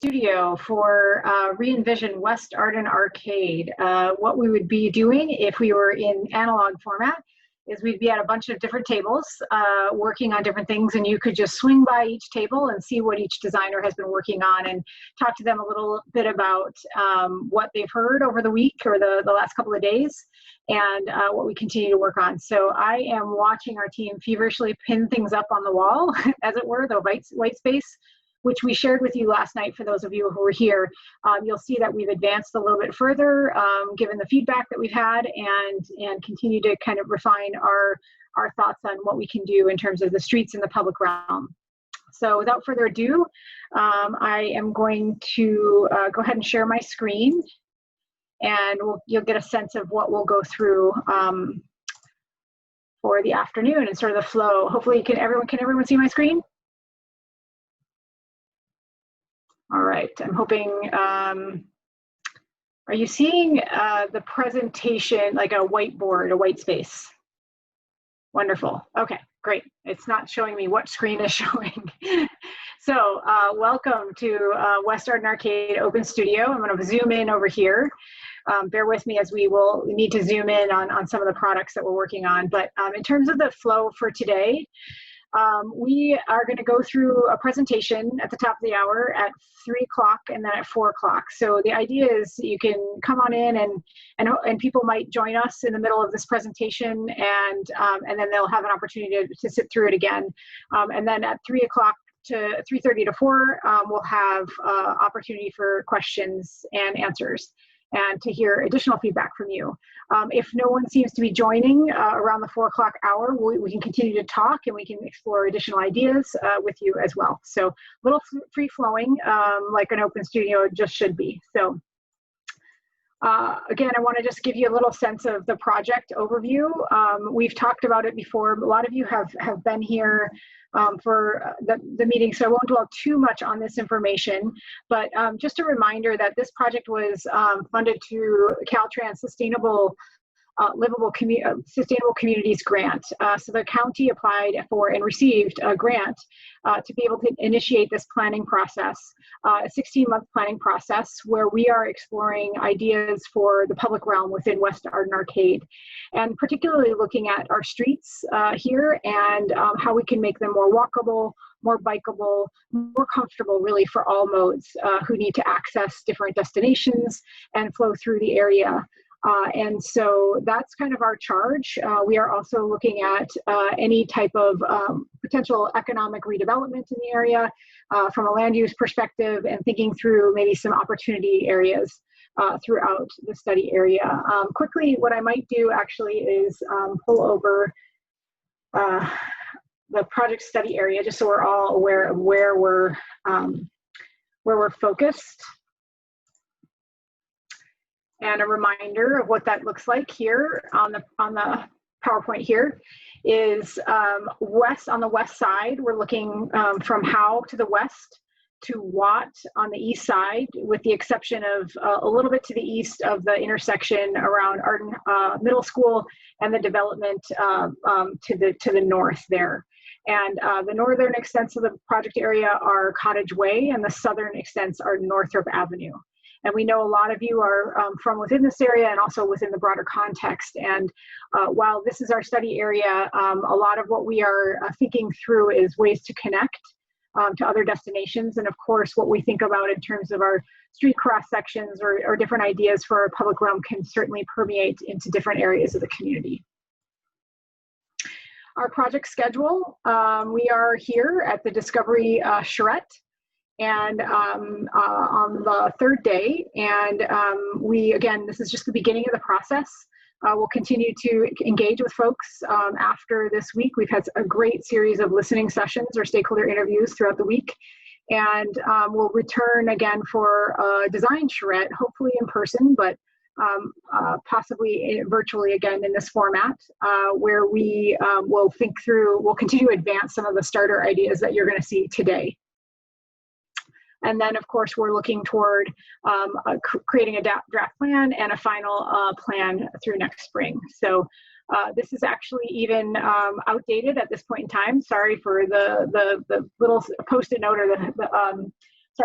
studio for Re-Envision West Arden Arcade. What we would be doing if we were in analog format is we'd be at a bunch of different tables working on different things, and you could just swing by each table and see what each designer has been working on and talk to them a little bit about what they've heard over the week or the last couple of days, and what we continue to work on. So I am watching our team feverishly pin things up on the wall, as it were, the white space, which we shared with you last night for those of you who were here. You'll see that we've advanced a little bit further, given the feedback that we've had, and continue to kind of refine our thoughts on what we can do in terms of the streets in the public realm. So without further ado, I am going to go ahead and share my screen, and you'll get a sense of what we'll go through for the afternoon and sort of the flow. Hopefully, can everyone see my screen? All right, I'm hoping, are you seeing the presentation like a whiteboard, a white space? Wonderful, okay, great. It's not showing me what screen is showing. So welcome to West Arden Arcade Open Studio. I'm gonna zoom in over here. Bear with me as we will need to zoom in on some of the products that we're working on. But in terms of the flow for today, we are going to go through a presentation at the top of the hour at 3 o'clock and then at 4 o'clock. So the idea is you can come on in and people might join us in the middle of this presentation, and then they'll have an opportunity to sit through it again. And then at 3 o'clock to 3:30 to 4, we'll have opportunity for questions and answers, and to hear additional feedback from you. If no one seems to be joining around the 4 o'clock hour, we can continue to talk and we can explore additional ideas with you as well. So a little free-flowing, like an open studio just should be. So again, I want to just give you a little sense of the project overview. We've talked about it before. A lot of you have been here for the meeting, so I won't dwell too much on this information, but just a reminder that this project was funded through Caltrans Sustainable Sustainable Communities Grant. So the county applied for and received a grant to be able to initiate this planning process, a 16-month planning process where we are exploring ideas for the public realm within West Arden Arcade, and particularly looking at our streets here and how we can make them more walkable, more bikeable, more comfortable really for all modes who need to access different destinations and flow through the area. And so that's kind of our charge. We are also looking at any type of potential economic redevelopment in the area from a land use perspective, and thinking through maybe some opportunity areas throughout the study area. Quickly, what I might do actually is pull over the project study area, just so we're all aware of where we're focused. And a reminder of what that looks like here on the PowerPoint here is on the west side, we're looking from Howe to the west to Watt on the east side, with the exception of a little bit to the east of the intersection around Arden Middle School and the development to the north there. And the northern extents of the project area are Cottage Way, and the southern extents are Northrop Avenue. And we know a lot of you are from within this area and also within the broader context. And while this is our study area, a lot of what we are thinking through is ways to connect to other destinations. And of course, what we think about in terms of our street cross sections or different ideas for our public realm can certainly permeate into different areas of the community. Our project schedule, we are here at the Discovery Charrette, and on the third day, and again, this is just the beginning of the process. We'll continue to engage with folks after this week. We've had a great series of listening sessions or stakeholder interviews throughout the week, and we'll return again for a design charrette, hopefully in person, but possibly virtually again in this format, where we will we'll continue to advance some of the starter ideas that you're going to see today. And then, of course, we're looking toward creating a draft plan and a final plan through next spring. So this is actually even outdated at this point in time. Sorry for the little post-it note or the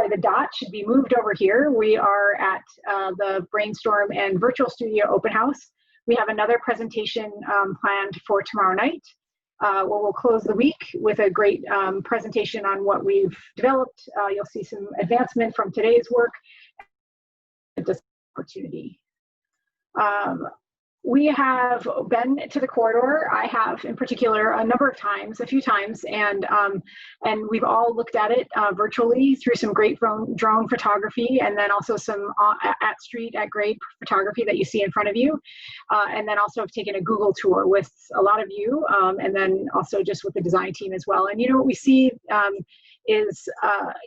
the dot should be moved over here. We are at the Brainstorm and Virtual Studio Open House. We have another presentation planned for tomorrow night, where we'll close the week with a great presentation on what we've developed. You'll see some advancement from today's work. This opportunity. We have been to the corridor. I have, in particular, a few times, and we've all looked at it virtually through some great drone photography, and then also some at grade photography that you see in front of you, and then also have taken a Google tour with a lot of you, and then also just with the design team as well. And what we see is,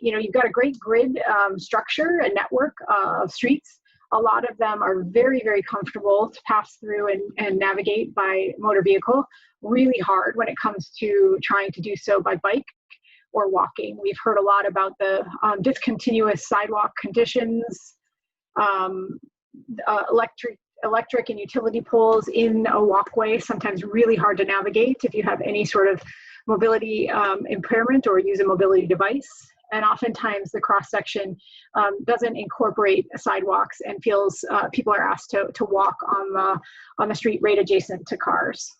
you've got a great grid structure and network of streets. A lot of them are very, very comfortable to pass through and navigate by motor vehicle. Really hard when it comes to trying to do so by bike or walking. We've heard a lot about the discontinuous sidewalk conditions, electric and utility poles in a walkway, sometimes really hard to navigate if you have any sort of mobility impairment or use a mobility device. And oftentimes the cross-section doesn't incorporate sidewalks and feels people are asked to walk on the street right adjacent to cars.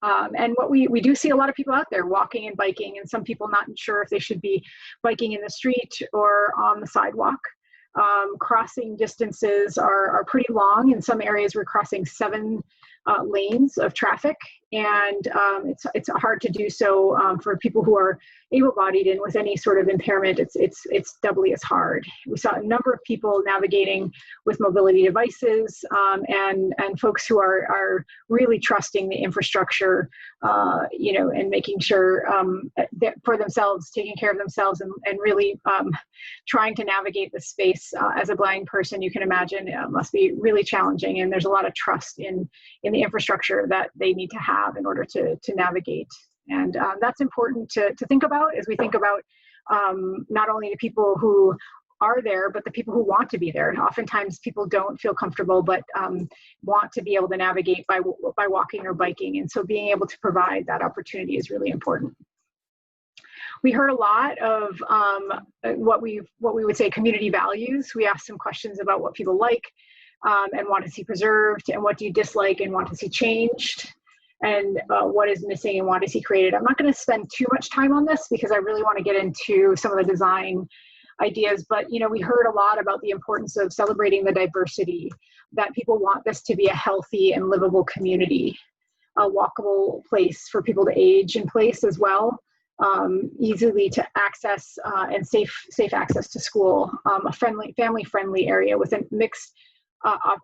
And what we do see a lot of people out there walking and biking, and some people not sure if they should be biking in the street or on the sidewalk. Crossing distances are pretty long. In some areas, we're crossing 7 lanes of traffic, and it's hard to do so for people who are able-bodied and with any sort of impairment. It's doubly as hard. We saw a number of people navigating with mobility devices, and folks who are really trusting the infrastructure, and making sure that for themselves, taking care of themselves, and really trying to navigate the space as a blind person. You can imagine it must be really challenging, and there's a lot of trust in the infrastructure that they need to have in order to navigate. And that's important to think about as we think about not only the people who are there, but the people who want to be there. And oftentimes people don't feel comfortable, but want to be able to navigate by walking or biking. And so being able to provide that opportunity is really important. We heard a lot of what we would say community values. We asked some questions about what people like and want to see preserved, and what do you dislike and want to see changed, and what is missing and want to see created. I'm not going to spend too much time on this because I really want to get into some of the design ideas, but we heard a lot about the importance of celebrating the diversity, that people want this to be a healthy and livable community, a walkable place for people to age in place as well, easily to access and safe access to school, a family-friendly area with a mix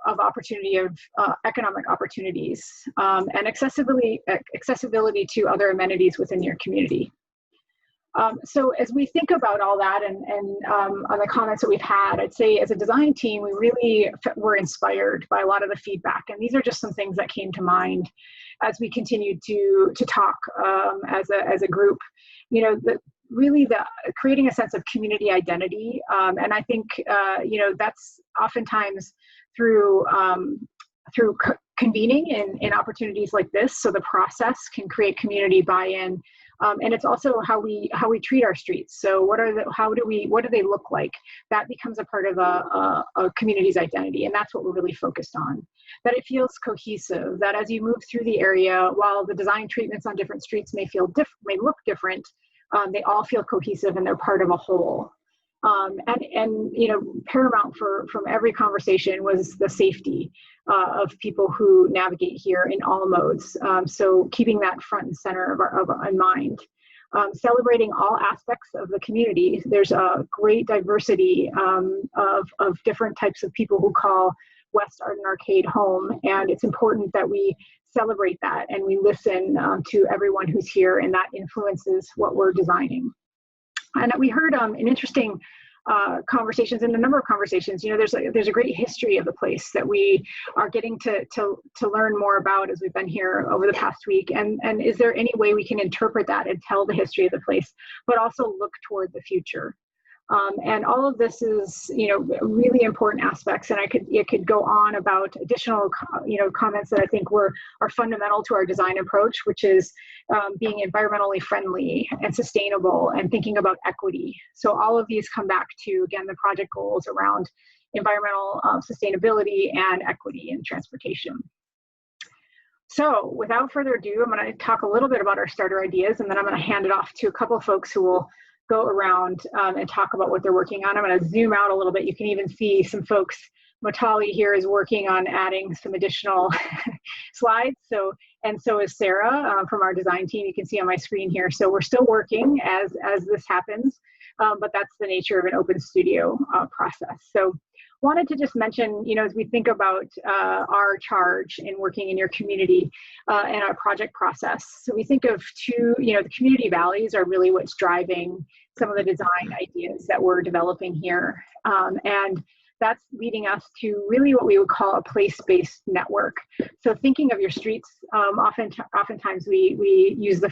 of opportunity of economic opportunities, and accessibility to other amenities within your community. So as we think about all that and on the comments that we've had, I'd say as a design team, we really were inspired by a lot of the feedback. And these are just some things that came to mind as we continued to talk as a group. Really creating a sense of community identity. And I think, that's oftentimes through convening in opportunities like this. So the process can create community buy-in. And it's also how we treat our streets. So what do they look like? That becomes a part of a community's identity, and that's what we're really focused on. That it feels cohesive. That as you move through the area, while the design treatments on different streets may look different, they all feel cohesive and they're part of a whole. And paramount from every conversation was the safety of people who navigate here in all modes. So keeping that front and center of our mind. Celebrating all aspects of the community. There's a great diversity of different types of people who call West Arden Arcade home, and it's important that we celebrate that and we listen to everyone who's here, and that influences what we're designing. And we heard in interesting conversations, in a number of conversations, there's a great history of the place that we are getting to learn more about as we've been here over the past week. And is there any way we can interpret that and tell the history of the place, but also look toward the future? And all of this is, really important aspects. And it could go on about additional, comments that I think are fundamental to our design approach, which is being environmentally friendly and sustainable and thinking about equity. So all of these come back to, again, the project goals around environmental sustainability and equity in transportation. So without further ado, I'm going to talk a little bit about our starter ideas, and then I'm going to hand it off to a couple of folks who will go around and talk about what they're working on. I'm going to zoom out a little bit. You can even see some folks. Motali here is working on adding some additional slides. So is Sarah from our design team. You can see on my screen here. So we're still working as this happens, but that's the nature of an open studio process. So wanted to just mention, as we think about our charge in working in your community and our project process. So we think of the community values are really what's driving some of the design ideas that we're developing here. And that's leading us to really what we would call a place-based network. So thinking of your streets, oftentimes we use the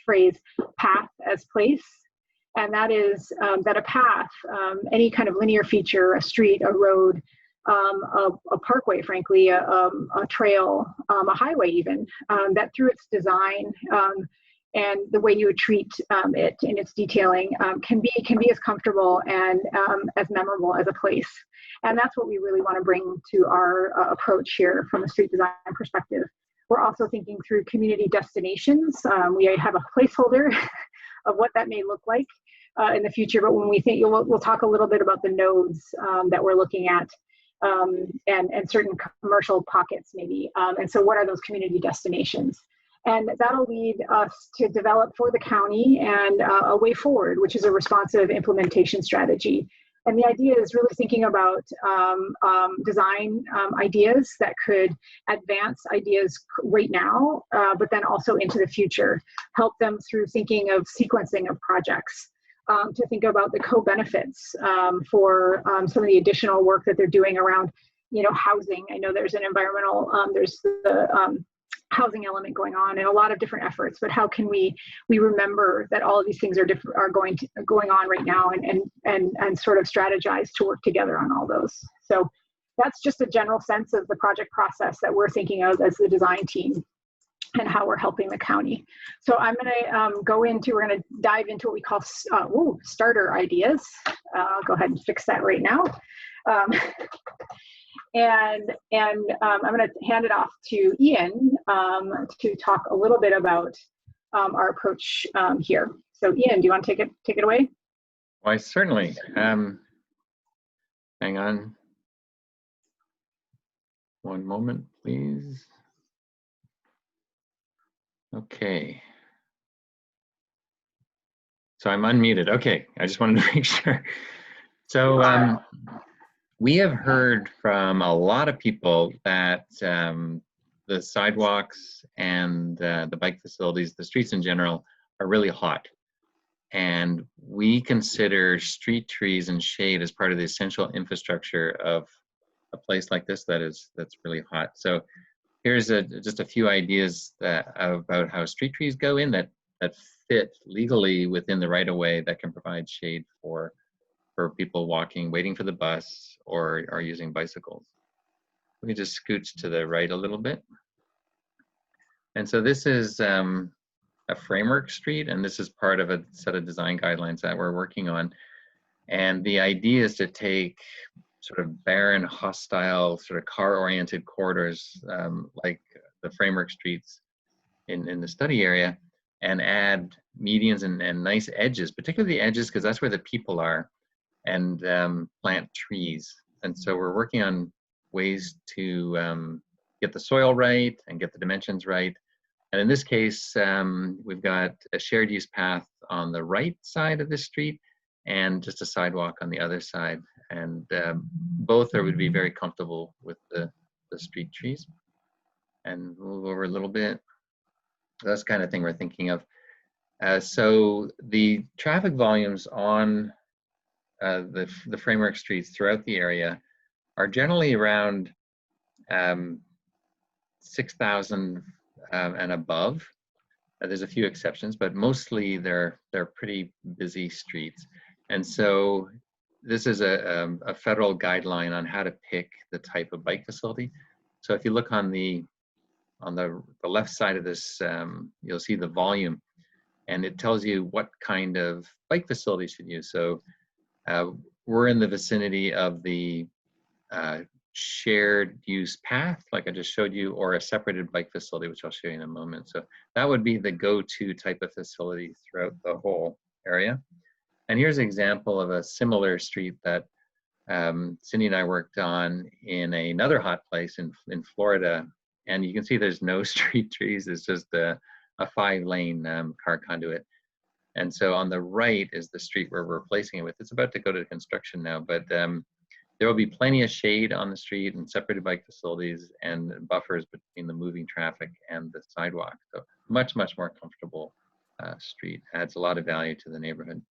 phrase path as place. And that is that a path, any kind of linear feature, a street, a road, a parkway, frankly, a trail, a highway even, that through its design and the way you would treat it in its detailing can be as comfortable and as memorable as a place. And that's what we really want to bring to our approach here from a street design perspective. We're also thinking through community destinations. We have a placeholder of what that may look like in the future, but when we think, we'll talk a little bit about the nodes that we're looking at and certain commercial pockets maybe. And so what are those community destinations? And that'll lead us to develop for the county and a way forward, which is a responsive implementation strategy. And the idea is really thinking about design ideas that could advance ideas right now, but then also into the future, help them through thinking of sequencing of projects, to think about the co-benefits for some of the additional work that they're doing around, housing. I know there's an environmental, there's the housing element going on and a lot of different efforts, but how can we remember that all of these things are going on right now and sort of strategize to work together on all those. So that's just a general sense of the project process that we're thinking of as the design team and how we're helping the county. So I'm going to we're going to dive into what we call starter ideas. I'll go ahead and fix that right now. And I'm going to hand it off to Ian to talk a little bit about our approach here. So Ian, do you want to take it away? Why, certainly. Hang on one moment, please. Okay. So I'm unmuted. Okay, I just wanted to make sure. So we have heard from a lot of people that the sidewalks and the bike facilities, the streets in general, are really hot. And we consider street trees and shade as part of the essential infrastructure of a place like this that's really hot. So here's just a few ideas about how street trees go in that fit legally within the right-of-way that can provide shade for people walking, waiting for the bus, or using bicycles. We can just scooch to the right a little bit. And so this is a framework street, and this is part of a set of design guidelines that we're working on. And the idea is to take sort of barren, hostile, sort of car-oriented corridors like the framework streets in the study area, and add medians and nice edges, particularly the edges, because that's where the people are, and plant trees. And so we're working on ways to get the soil right and get the dimensions right. And in this case, we've got a shared use path on the right side of the street and just a sidewalk on the other side. And both would be very comfortable with the street trees. And move over a little bit. That's the kind of thing we're thinking of. So the traffic volumes on the framework streets throughout the area are generally around 6,000 and above. There's a few exceptions, but mostly they're pretty busy streets. And so this is a federal guideline on how to pick the type of bike facility. So if you look on the left side of this, you'll see the volume, and it tells you what kind of bike facility you should use. So we're in the vicinity of the shared use path, like I just showed you, or a separated bike facility, which I'll show you in a moment. So that would be the go-to type of facility throughout the whole area. And here's an example of a similar street that Cindy and I worked on in another hot place in Florida. And you can see there's no street trees. It's just a 5-lane car conduit. And so on the right is the street where we're replacing it with. It's about to go to construction now, but there will be plenty of shade on the street and separated bike facilities and buffers between the moving traffic and the sidewalk. So much, much more comfortable street. Adds a lot of value to the neighborhood.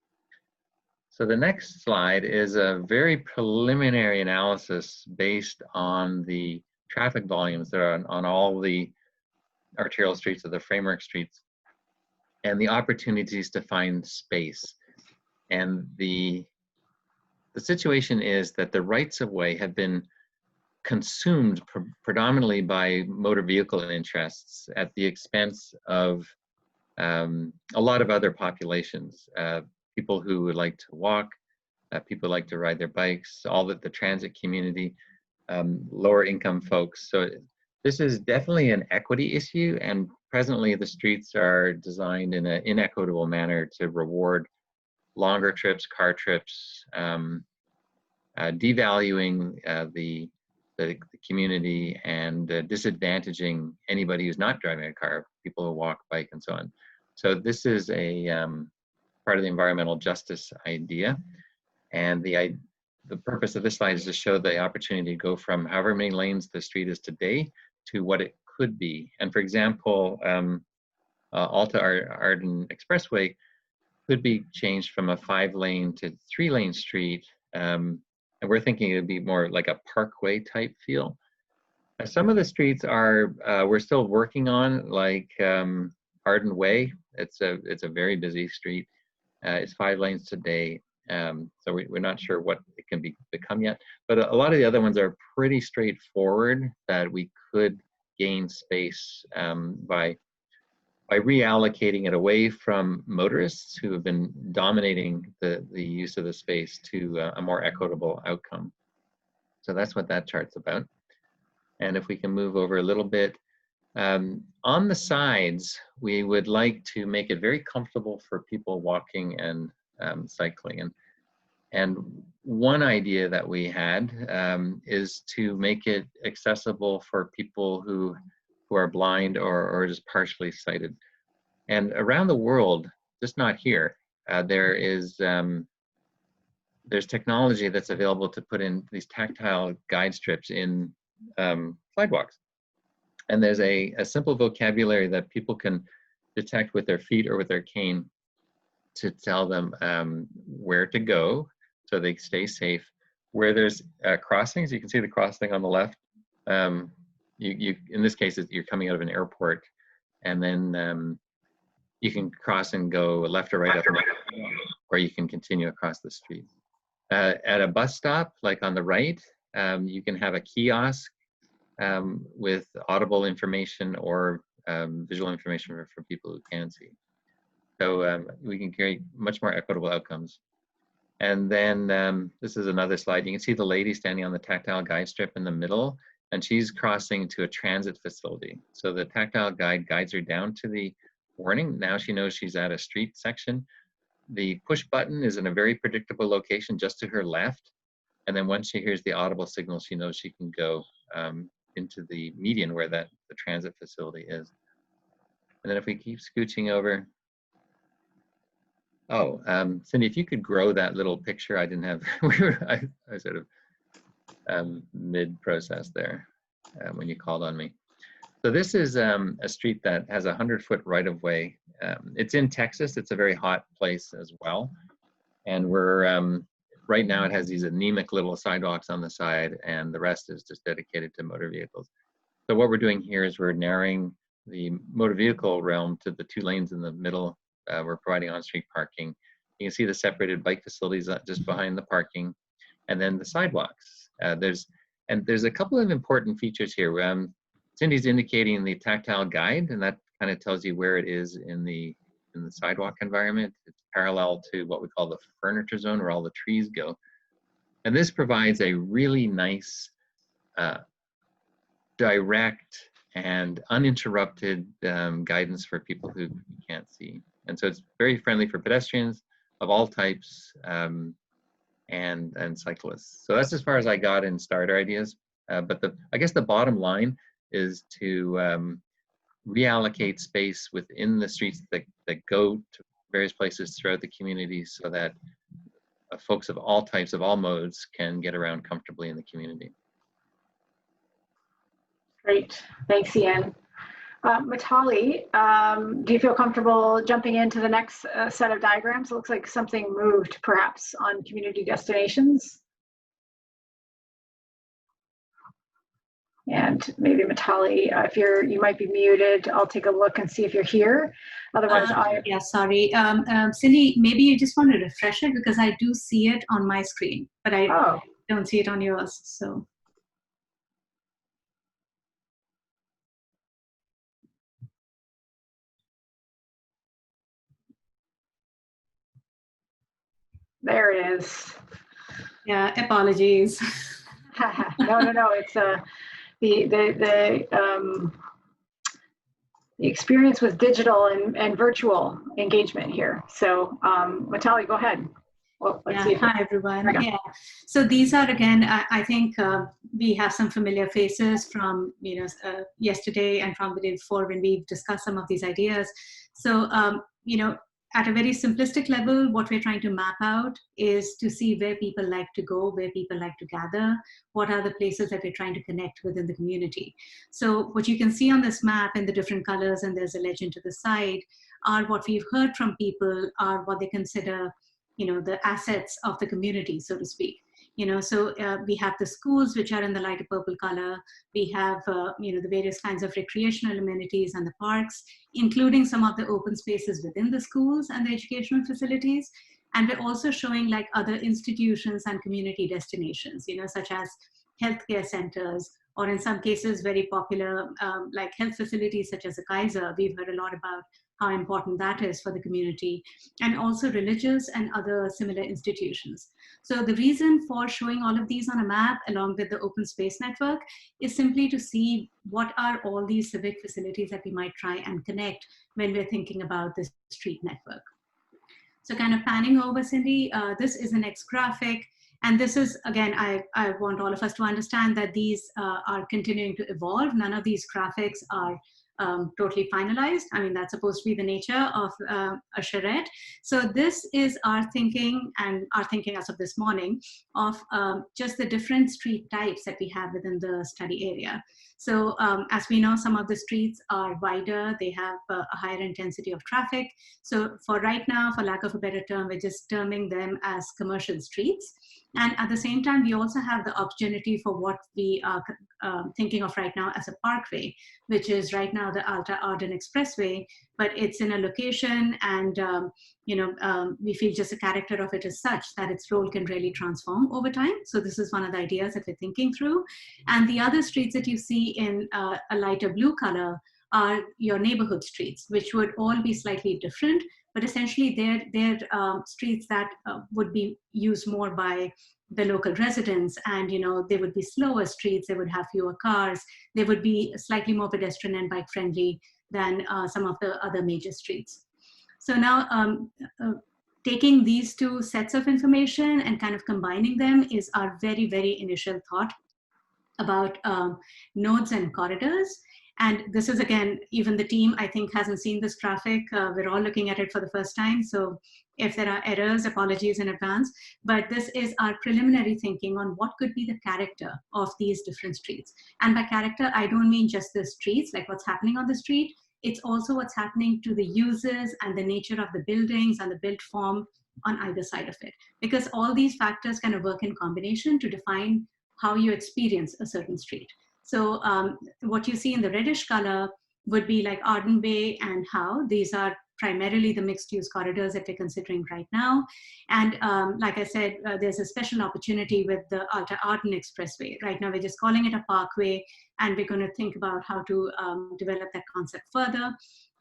So the next slide is a very preliminary analysis based on the traffic volumes that are on all the arterial streets or the framework streets, and the opportunities to find space. And the situation is that the rights of way have been consumed predominantly by motor vehicle interests at the expense of a lot of other populations. People who would like to walk, people who like to ride their bikes, all the transit community, lower income folks. So this is definitely an equity issue, and presently the streets are designed in an inequitable manner to reward longer trips, car trips, devaluing the community and disadvantaging anybody who's not driving a car, people who walk, bike, and so on. So this is a part of the environmental justice idea. And the purpose of this slide is to show the opportunity to go from however many lanes the street is today to what it could be. And for example, Alta Arden Expressway could be changed from a 5-lane to 3-lane street. And we're thinking it would be more like a parkway type feel. Some of the streets are, we're still working on, like Arden Way. It's a very busy street. It's 5 lanes today. So we're not sure what it can become yet, but a lot of the other ones are pretty straightforward that we could gain space by reallocating it away from motorists who have been dominating the use of the space to a more equitable outcome. So that's what that chart's about. And if we can move over a little bit, on the sides, we would like to make it very comfortable for people walking and cycling. And one idea that we had is to make it accessible for people who are blind or just partially sighted. And around the world, just not here, there's technology that's available to put in these tactile guide strips in sidewalks. And there's a simple vocabulary that people can detect with their feet or with their cane to tell them where to go so they stay safe. Where there's crossings, you can see the crossing on the left. In this case, you're coming out of an airport, and then you can cross and go left or right up, or you can continue across the street. At a bus stop, like on the right, you can have a kiosk with audible information or visual information for people who can see. So we can create much more equitable outcomes. And then this is another slide. You can see the lady standing on the tactile guide strip in the middle, and she's crossing to a transit facility. So the tactile guide guides her down to the warning. Now she knows she's at a street section. The push button is in a very predictable location just to her left. And then once she hears the audible signal, she knows she can go into the median where the transit facility is. And then if we keep scooching over, Cindy, if you could grow that little picture, I didn't have, I sort of mid-process there when you called on me. So this is a street that has a 100-foot right-of-way. It's in Texas. It's a very hot place as well. And we're, right now it has these anemic little sidewalks on the side, and the rest is just dedicated to motor vehicles. So what we're doing here is we're narrowing the motor vehicle realm to the 2 lanes in the middle. We're providing on-street parking, You can see the separated bike facilities just behind the parking, and then the sidewalks. There's a couple of important features here. Cindy's indicating the tactile guide, and that kind of tells you where it is in the sidewalk environment. It's parallel to what we call the furniture zone, where all the trees go. And this provides a really nice, direct and uninterrupted guidance for people who can't see. And so it's very friendly for pedestrians of all types and cyclists. So that's as far as I got in starter ideas. But I guess the bottom line is to reallocate space within the streets that go to various places throughout the community, so that folks of all types, of all modes, can get around comfortably in the community. Great, thanks, Ian. Mitali, do you feel comfortable jumping into the next set of diagrams? It looks like something moved perhaps on community destinations. And maybe Mitali, if you might be muted, I'll take a look and see if you're here. Otherwise, yeah, sorry. Cindy, maybe you just want to refresh it, because I do see it on my screen, but I don't see it on yours. So. There it is. Yeah, apologies. No. It's the experience with digital and virtual engagement here. So Mitali, go ahead. Well, let's see. Hi, everyone. Yeah. So these are, again, I think we have some familiar faces from yesterday and from the day before when we've discussed some of these ideas. So at a very simplistic level, what we're trying to map out is to see where people like to go, where people like to gather, what are the places that we're trying to connect within the community. So what you can see on this map in the different colors, and there's a legend to the side, are what we've heard from people, are what they consider, the assets of the community, so to speak. So we have the schools, which are in the lighter purple color. We have, the various kinds of recreational amenities and the parks, including some of the open spaces within the schools and the educational facilities. And we're also showing like other institutions and community destinations, such as healthcare centers, or in some cases, very popular, like health facilities such as the Kaiser. We've heard a lot about how important that is for the community, and also religious and other similar institutions. So the reason for showing all of these on a map along with the open space network is simply to see what are all these civic facilities that we might try and connect when we're thinking about this street network. So kind of panning over, Cindy, this is the next graphic. And this is, again, I want all of us to understand that these are continuing to evolve. None of these graphics are totally finalized. I mean, that's supposed to be the nature of a charrette. So this is our thinking, and our thinking as of this morning, of just the different street types that we have within the study area. So as we know, some of the streets are wider, they have a higher intensity of traffic. So for right now, for lack of a better term, we're just terming them as commercial streets. And at the same time, we also have the opportunity for what we are thinking of right now as a parkway, which is right now the Arden Expressway, but it's in a location, and we feel just the character of it is such that its role can really transform over time. So this is one of the ideas that we're thinking through. And the other streets that you see in a lighter blue color are your neighborhood streets, which would all be slightly different, but essentially they're streets that would be used more by the local residents, and they would be slower streets, they would have fewer cars, they would be slightly more pedestrian and bike friendly than some of the other major streets. So now taking these two sets of information and kind of combining them is our very, very initial thought about nodes and corridors. And this is, again, even the team, I think, hasn't seen this graphic. We're all looking at it for the first time. So if there are errors, apologies in advance. But this is our preliminary thinking on what could be the character of these different streets. And by character, I don't mean just the streets, like what's happening on the street. It's also what's happening to the uses and the nature of the buildings and the built form on either side of it. Because all these factors kind of work in combination to define how you experience a certain street. So what you see in the reddish color would be like Arden Way and Howe. These are primarily the mixed-use corridors that we're considering right now. And like I said, there's a special opportunity with the Arden Expressway. Right now, we're just calling it a parkway, and we're going to think about how to develop that concept further.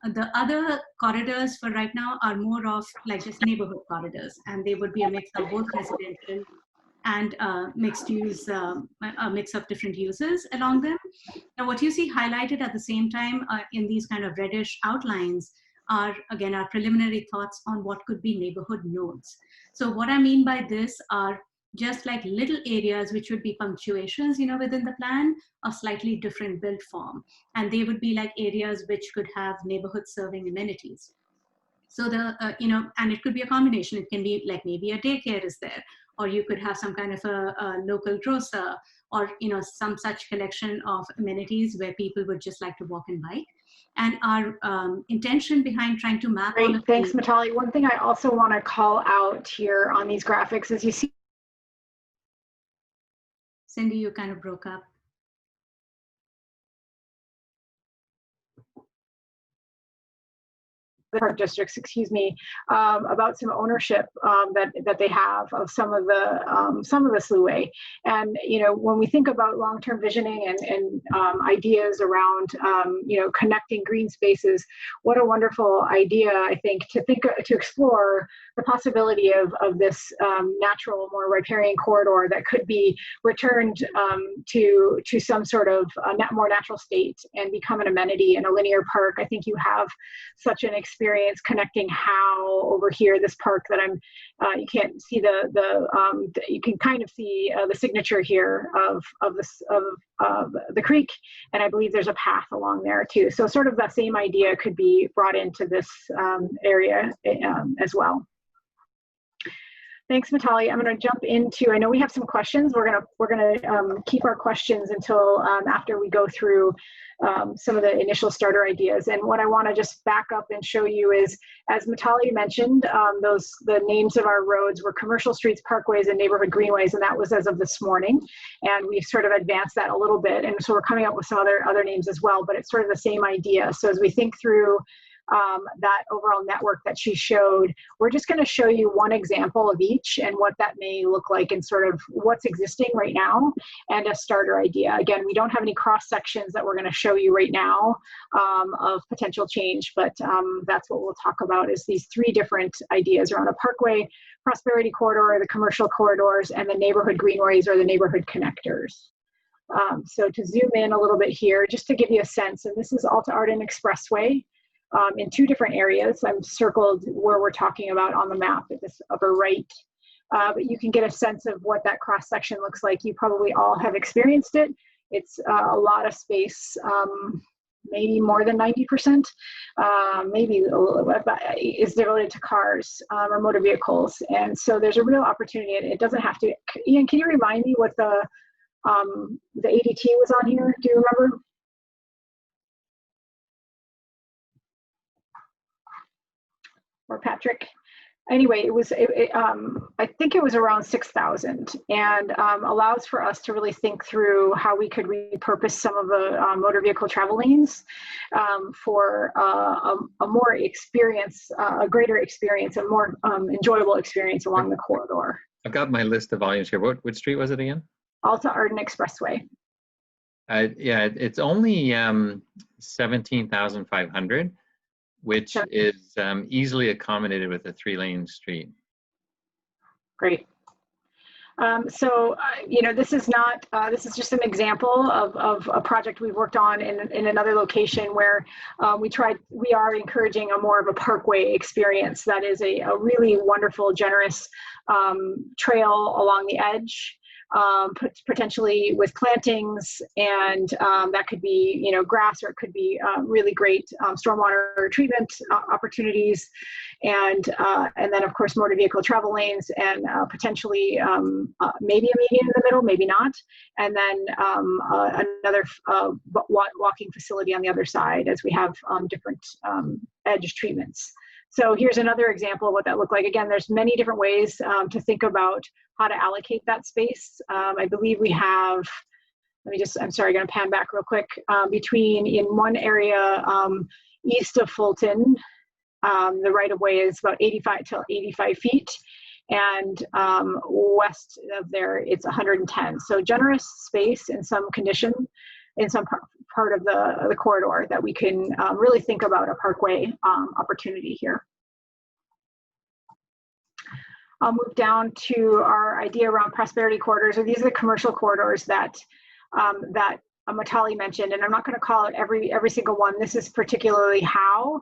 The other corridors for right now are more of like just neighborhood corridors, and they would be a mix of both residential and mixed use, a mix of different uses along them. Now, what you see highlighted at the same time in these kind of reddish outlines are, again, our preliminary thoughts on what could be neighborhood nodes. So what I mean by this are just like little areas which would be punctuations, within the plan, of slightly different build form. And they would be like areas which could have neighborhood serving amenities. So and it could be a combination. It can be like maybe a daycare is there, or you could have some kind of a local grocer, or some such collection of amenities where people would just like to walk and bike. And our intention behind trying to map all of Thanks, Mitali. One thing I also want to call out here on these graphics is you see. Cindy, you kind of broke up. The park districts, about some ownership that they have of some of the sluway. And when we think about long-term visioning and ideas around connecting green spaces, what a wonderful idea, I think, to explore the possibility of this natural, more riparian corridor that could be returned to some sort of more natural state and become an amenity in a linear park. I think you have such an experience connecting how over here, this park that you can't see you can kind of see the signature here of the creek, and I believe there's a path along there too. So sort of the same idea could be brought into this area as well. Thanks, Mitali. I'm going to jump into, I know we have some questions. We're gonna keep our questions until after we go through some of the initial starter ideas. And what I want to just back up and show you is, as Mitali mentioned, the names of our roads were commercial streets, parkways, and neighborhood greenways, and that was as of this morning. And we've sort of advanced that a little bit, and so we're coming up with some other names as well. But it's sort of the same idea. So as we think through that overall network that she showed, we're just going to show you one example of each and what that may look like and sort of what's existing right now and a starter idea. Again, we don't have any cross sections that we're going to show you right now of potential change, but that's what we'll talk about, is these three different ideas around a parkway, prosperity corridor, the commercial corridors, and the neighborhood greenways or the neighborhood connectors. So to zoom in a little bit here, just to give you a sense, and this is Alta Arden Expressway. In two different areas. I'm circled where we're talking about on the map at this upper right. But you can get a sense of what that cross section looks like. You probably all have experienced it. It's a lot of space, maybe more than 90%, maybe a little bit, is devoted to cars or motor vehicles. And so there's a real opportunity. It doesn't have to. Ian, can you remind me what the ADT was on here? Do you remember? Or Patrick. Anyway, I think it was around 6,000, and allows for us to really think through how we could repurpose some of the motor vehicle travel lanes for a more experience, a greater experience, a more enjoyable experience along the corridor. I've got my list of volumes here. What street was it again? Alta Arden Expressway. Yeah, it's only 17,500. Which is easily accommodated with a 3-lane street. Great. So, this is not, this is just an example of a project we've worked on in another location where we are encouraging a more of a parkway experience that is a really wonderful, generous trail along the edge. Potentially with plantings, and that could be grass, or it could be really great stormwater treatment opportunities, and then of course motor vehicle travel lanes, and potentially maybe a median in the middle, maybe not, and then another walking facility on the other side as we have different edge treatments. So here's another example of what that looked like. Again, there's many different ways to think about how to allocate that space. I believe we have, I'm sorry, going to pan back real quick, in one area east of Fulton, The right-of-way is about 85 to 85 feet. And west of there, it's 110. So generous space in some condition, in some part of the corridor that we can really think about a parkway opportunity here. I'll move down to our idea around prosperity corridors. So these are the commercial corridors that Matali mentioned, and I'm not going to call it every single one. This is particularly how.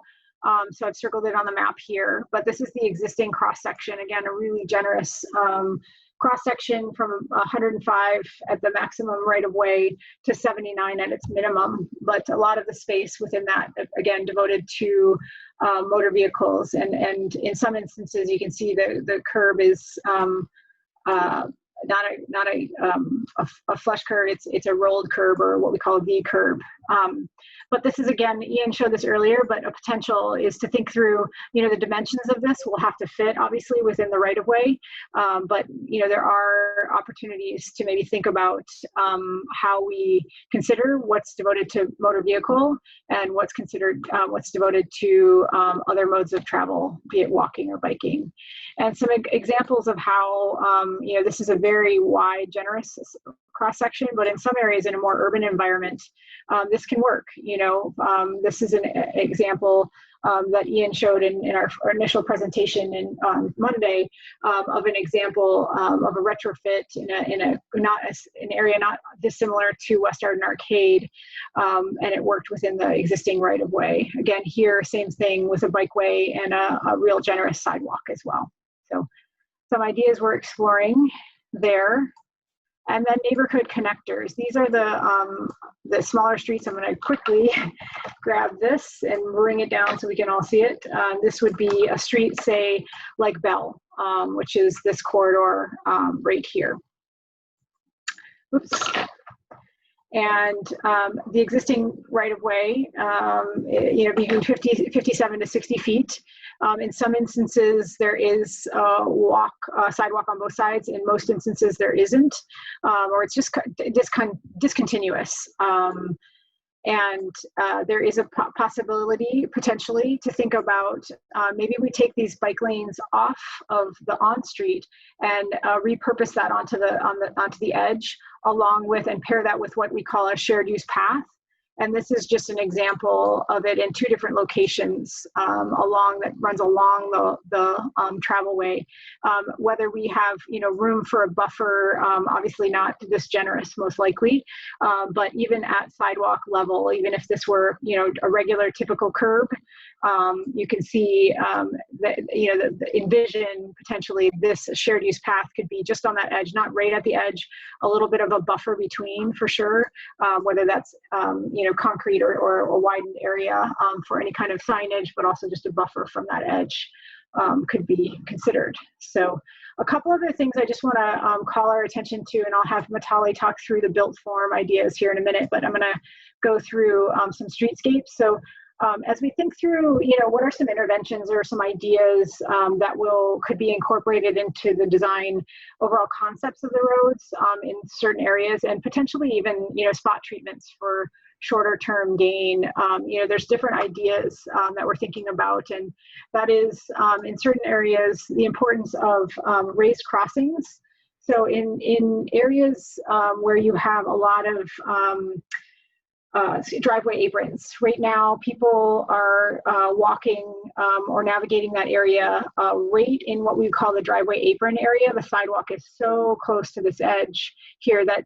So I've circled it on the map here, but this is the existing cross section. Again, a really generous cross section from 105 at the maximum right of way to 79 at its minimum. But a lot of the space within that, again, devoted to motor vehicles. And in some instances, you can see the curb is not a flush curb. It's a rolled curb, or what we call a V curb. But this is, again, Ian showed this earlier, but a potential is to think through, the dimensions of this will have to fit obviously within the right of way. But, there are opportunities to maybe think about how we consider what's devoted to motor vehicle and what's devoted to other modes of travel, be it walking or biking. And some examples of how, this is a very wide, generous cross-section, but in some areas in a more urban environment, this can work. This is an example that Ian showed in our initial presentation on Monday of an example of a retrofit in an area not dissimilar to West Arden Arcade, and it worked within the existing right-of-way. Again, here, same thing with a bikeway and a real generous sidewalk as well. So some ideas we're exploring there. And then neighborhood connectors. These are the smaller streets. I'm going to quickly grab this and bring it down so we can all see it. This would be a street, say, like Bell, which is this corridor right here. Oops. And the existing right-of-way, between 57 to 60 feet. In some instances, there is a sidewalk on both sides. In most instances, there isn't, or it's just discontinuous. And there is a possibility, potentially, to think about maybe we take these bike lanes off of the on-street and repurpose that onto the edge, along with, and pair that with what we call a shared use path. And this is just an example of it in two different locations that runs along the travelway. Whether we have room for a buffer, obviously not this generous, most likely, but even at sidewalk level, even if this were a regular typical curb, you can see the envision potentially this shared use path could be just on that edge, not right at the edge, a little bit of a buffer between for sure, whether that's concrete or a widened area for any kind of signage, but also just a buffer from that edge could be considered. So a couple other things I just want to call our attention to, and I'll have Matali talk through the built form ideas here in a minute, but I'm going to go through some streetscapes. So as we think through, what are some interventions or some ideas that could be incorporated into the design overall concepts of the roads in certain areas, and potentially even, spot treatments for shorter term gain. There's different ideas that we're thinking about, and that is in certain areas, the importance of raised crossings. So in areas where you have a lot of driveway aprons. Right now, people are walking or navigating that area right in what we call the driveway apron area. The sidewalk is so close to this edge here that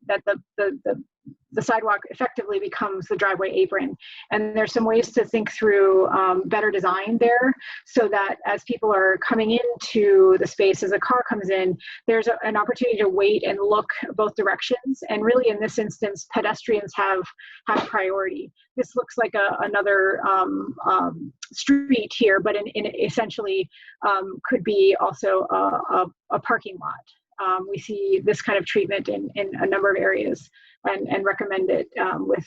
the sidewalk effectively becomes the driveway apron. And there's some ways to think through better design there, so that as people are coming into the space, as a car comes in, there's an opportunity to wait and look both directions. And really, in this instance, pedestrians have priority. This looks like another street here, but in essentially could be also a parking lot. We see this kind of treatment in a number of areas, and recommend it with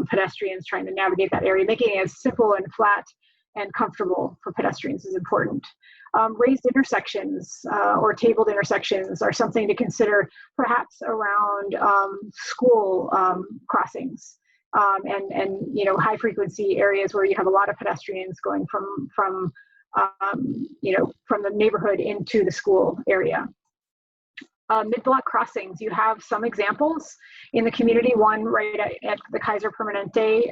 pedestrians trying to navigate that area. Making it as simple and flat and comfortable for pedestrians is important. Raised intersections or tabled intersections are something to consider, perhaps around school crossings. and you know, high frequency areas where you have a lot of pedestrians going from you know, from the neighborhood into the school area. Mid-block crossings, you have some examples in the community. One right at the Kaiser Permanente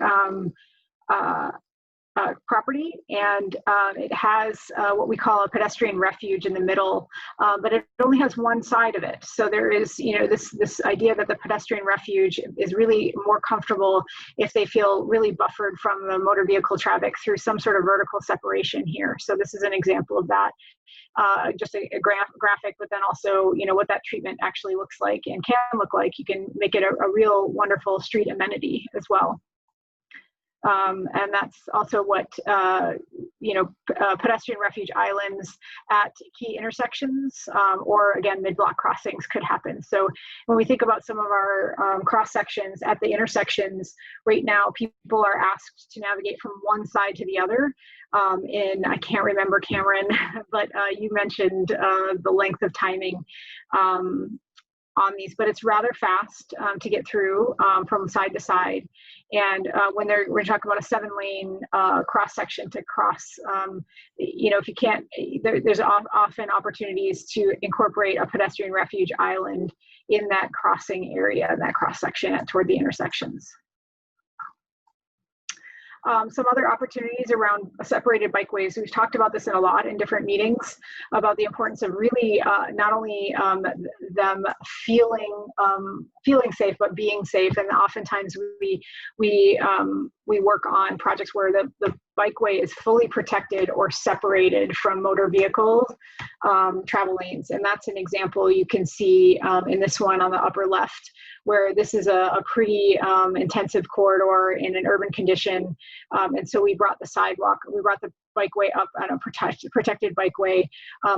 property, and it has what we call a pedestrian refuge in the middle, but it only has one side of it. So there is, you know, this idea that the pedestrian refuge is really more comfortable if they feel really buffered from the motor vehicle traffic through some sort of vertical separation here. So this is an example of that. Just a graphic, but then also, you know, what that treatment actually looks like and can look like. You can make it a real wonderful street amenity as well. And that's also what, you know, pedestrian refuge islands at key intersections, or again, mid-block crossings could happen. So when we think about some of our cross sections at the intersections, right now, people are asked to navigate from one side to the other. I can't remember, Cameron, but you mentioned the length of timing on these, but it's rather fast to get through from side to side. And when we're talking about a 7-lane cross section to cross, you know, if you can't, there's often opportunities to incorporate a pedestrian refuge island in that crossing area, in that cross section toward the intersections. Some other opportunities around separated bikeways. We've talked about this in a lot in different meetings about the importance of really not only them feeling safe, but being safe. And oftentimes we work on projects where the bikeway is fully protected or separated from motor vehicle travel lanes. And that's an example you can see in this one on the upper left, where this is a pretty intensive corridor in an urban condition. And so we brought the bikeway up on a protected bikeway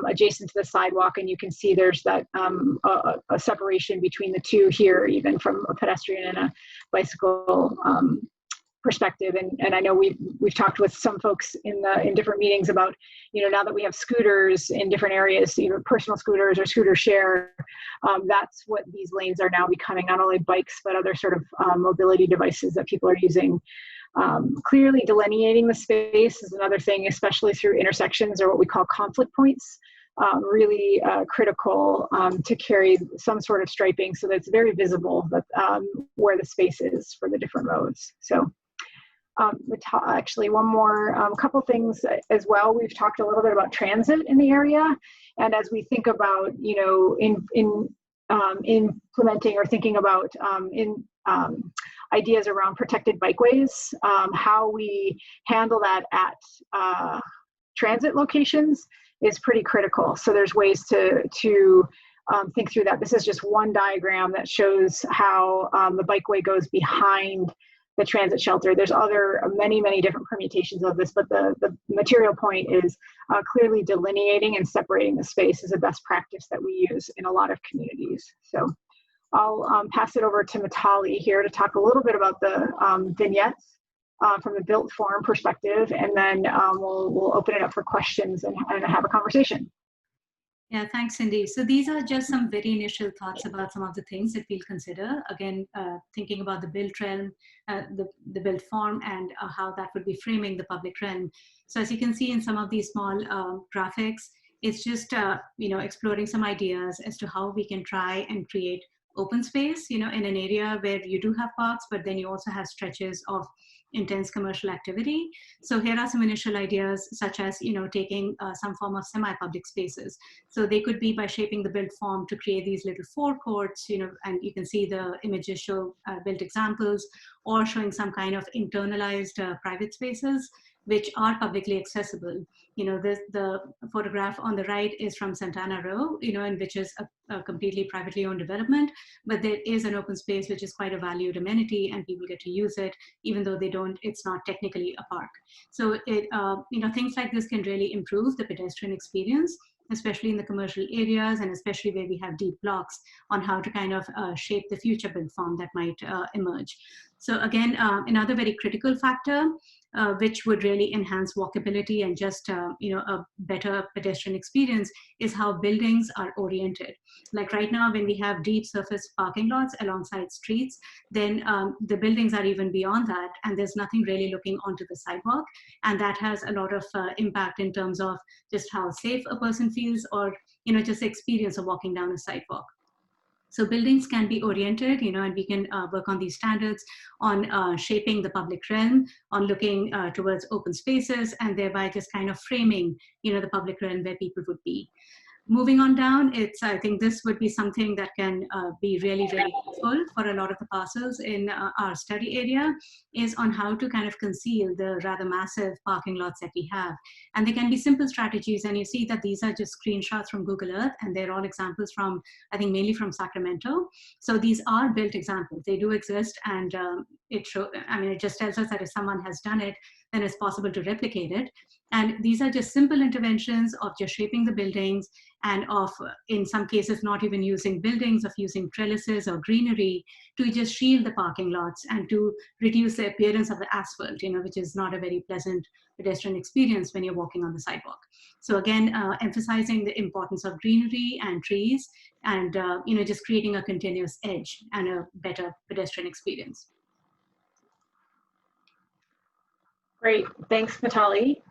adjacent to the sidewalk. And you can see there's that a separation between the two here, even from a pedestrian and a bicycle perspective. And I know we've talked with some folks in different meetings about, you know, now that we have scooters in different areas, either personal scooters or scooter share, that's what these lanes are now becoming, not only bikes, but other sort of mobility devices that people are using. Clearly delineating the space is another thing, especially through intersections or what we call conflict points. Really critical to carry some sort of striping so that it's very visible that, where the space is for the different modes. So actually one more couple things as well. We've talked a little bit about transit in the area, and as we think about, you know, implementing or thinking about ideas around protected bikeways, how we handle that at transit locations is pretty critical. So there's ways to think through that. This is just one diagram that shows how the bikeway goes behind the transit shelter. There's many different permutations of this, but the material point is clearly delineating and separating the space is a best practice that we use in a lot of communities. So I'll pass it over to Mitali here to talk a little bit about the vignettes from the built form perspective, and then we'll open it up for questions and have a conversation. Yeah, thanks, Cindy. So these are just some very initial thoughts about some of the things that we'll consider. Again, thinking about the built realm, the built form, and how that would be framing the public realm. So as you can see in some of these small graphics, it's just you know, exploring some ideas as to how we can try and create open space, you know, in an area where you do have parks, but then you also have stretches of intense commercial activity. So here are some initial ideas, such as, you know, taking some form of semi-public spaces. So they could be by shaping the built form to create these little forecourts, you know, and you can see the images show built examples, or showing some kind of internalized private spaces which are publicly accessible. You know, the photograph on the right is from Santana Row, you know, and which is a completely privately owned development, but there is an open space which is quite a valued amenity, and people get to use it, even though it's not technically a park. So you know, things like this can really improve the pedestrian experience, especially in the commercial areas, and especially where we have deep blocks on how to kind of shape the future built form that might emerge. So again, another very critical factor, which would really enhance walkability and just a better pedestrian experience, is how buildings are oriented. Like right now, when we have deep surface parking lots alongside streets, then the buildings are even beyond that, and there's nothing really looking onto the sidewalk, and that has a lot of impact in terms of just how safe a person feels, or just the experience of walking down a sidewalk. So buildings can be oriented, and we can work on these standards on shaping the public realm, on looking towards open spaces, and thereby just kind of framing, the public realm where people would be. Moving on down, I think this would be something that can be really, really helpful for a lot of the parcels in our study area, is on how to kind of conceal the rather massive parking lots that we have. And they can be simple strategies, and you see that these are just screenshots from Google Earth, and they're all examples from, I think, mainly from Sacramento. So these are built examples. They do exist, and it just tells us that if someone has done it, then it's possible to replicate it. And these are just simple interventions of just shaping the buildings, and of, in some cases, not even using buildings, of using trellises or greenery to just shield the parking lots and to reduce the appearance of the asphalt, which is not a very pleasant pedestrian experience when you're walking on the sidewalk. So again, emphasizing the importance of greenery and trees, and just creating a continuous edge and a better pedestrian experience. Great, thanks, Mitali.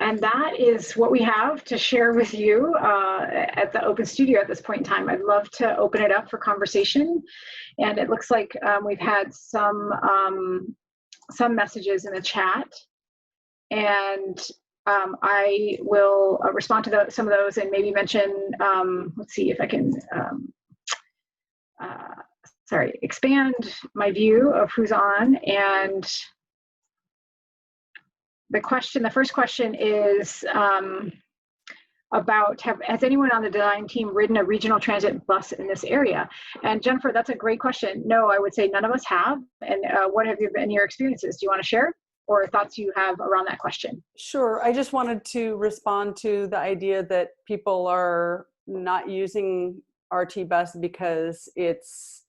And that is what we have to share with you at the Open Studio at this point in time. I'd love to open it up for conversation. And it looks like we've had some messages in the chat. And I will respond to some of those and maybe mention, let's see if I can, expand my view of who's on. And the first question is about, has anyone on the design team ridden a regional transit bus in this area? And Jennifer, that's a great question. No, I would say none of us have. And what have been your experiences? Do you want to share, or thoughts you have around that question? Sure. I just wanted to respond to the idea that people are not using RT bus because it's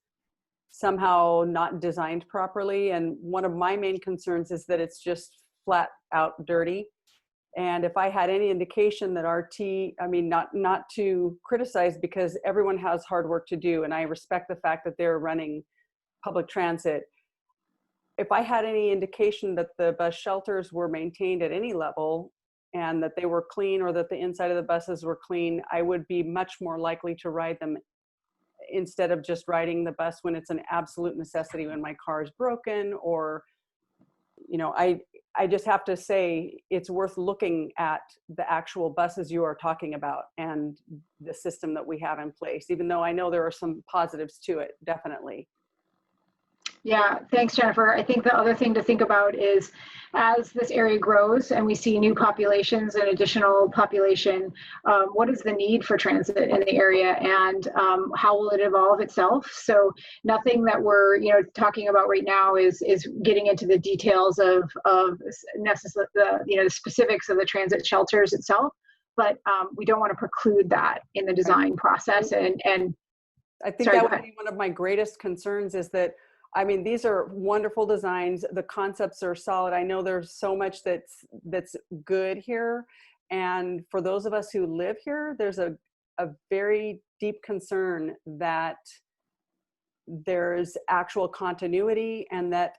somehow not designed properly. And one of my main concerns is that it's just flat out dirty. And if I had any indication that RT, not to criticize, because everyone has hard work to do, and I respect the fact that they're running public transit. If I had any indication that the bus shelters were maintained at any level and that they were clean, or that the inside of the buses were clean, I would be much more likely to ride them, instead of just riding the bus when it's an absolute necessity, when my car is broken, or I just have to say it's worth looking at the actual buses you are talking about and the system that we have in place, even though I know there are some positives to it, definitely. Yeah, thanks, Jennifer. I think the other thing to think about is, as this area grows and we see new populations and additional population, what is the need for transit in the area, and how will it evolve itself? So nothing that we're talking about right now is getting into the details of the specifics of the transit shelters itself, but we don't want to preclude that in the design process. And I think that would be one of my greatest concerns, is that these are wonderful designs. The concepts are solid. I know there's so much that's good here. And for those of us who live here, there's a very deep concern that there's actual continuity, and that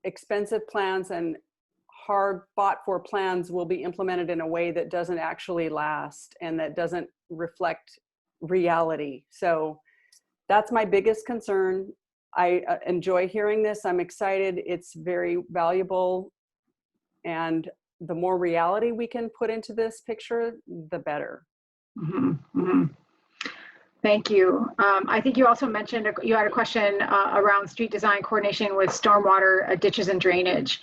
expensive plans and hard fought for plans will be implemented in a way that doesn't actually last and that doesn't reflect reality. So that's my biggest concern. I enjoy hearing this. I'm excited. It's very valuable. And the more reality we can put into this picture, the better. Mm-hmm. Mm-hmm. Thank you. I think you also mentioned, you had a question around street design coordination with stormwater, ditches, and drainage.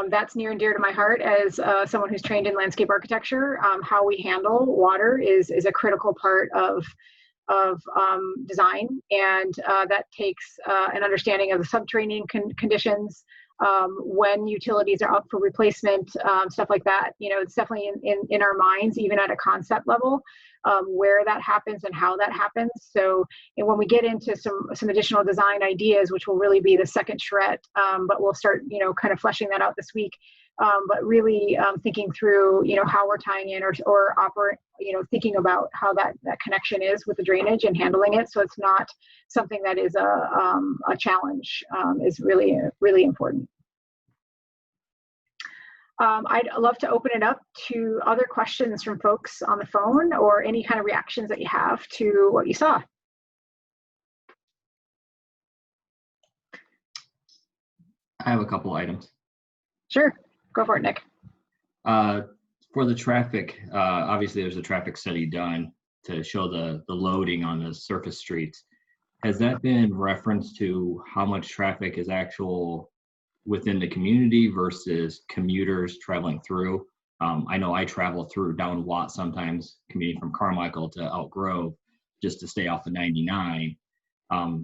That's near and dear to my heart as someone who's trained in landscape architecture. How we handle water is a critical part of design, and that takes an understanding of the subterranean conditions, when utilities are up for replacement, stuff like that. You know, it's definitely in our minds, even at a concept level, where that happens and how that happens. So, and when we get into some additional design ideas, which will really be the second shred, but we'll start, you know, kind of fleshing that out this week. But really thinking through, you know, how we're tying in or operate, you know, thinking about how that connection is with the drainage and handling it, so it's not something that is a challenge, is really, really important. I'd love to open it up to other questions from folks on the phone or any kind of reactions that you have to what you saw. I have a couple items. Sure, go for it, Nick. For the traffic, obviously there's a traffic study done to show the loading on the surface streets. Has that been referenced to how much traffic is actual within the community versus commuters traveling through? I know I travel through down Watt sometimes, commuting from Carmichael to Elk Grove just to stay off the 99.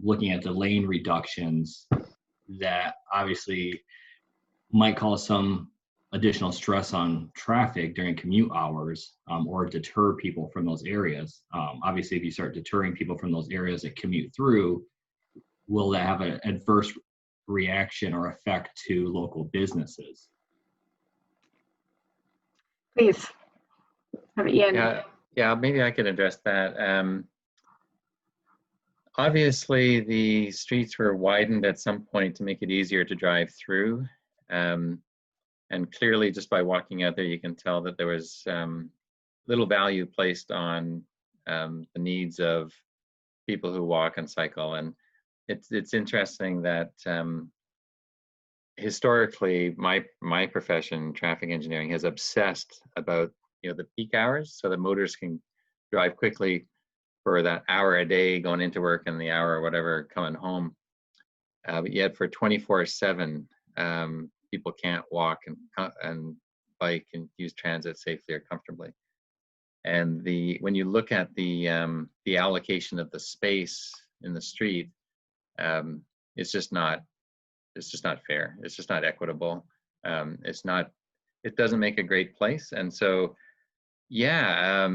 Looking at the lane reductions, that obviously might cause some additional stress on traffic during commute hours, or deter people from those areas. Obviously, if you start deterring people from those areas that commute through, will that have an adverse reaction or effect to local businesses? Please, have Ian. Yeah, maybe I could address that. Obviously, the streets were widened at some point to make it easier to drive through. And clearly, just by walking out there, you can tell that there was little value placed on the needs of people who walk and cycle. And it's interesting that historically, my profession, traffic engineering, has obsessed about, you know, the peak hours, so that motors can drive quickly for that hour a day going into work and the hour or whatever coming home. But yet for 24/7, people can't walk and bike and use transit safely or comfortably. And when you look at the allocation of the space in the street, it's just not fair. It's just not equitable. It doesn't make a great place. And so, yeah,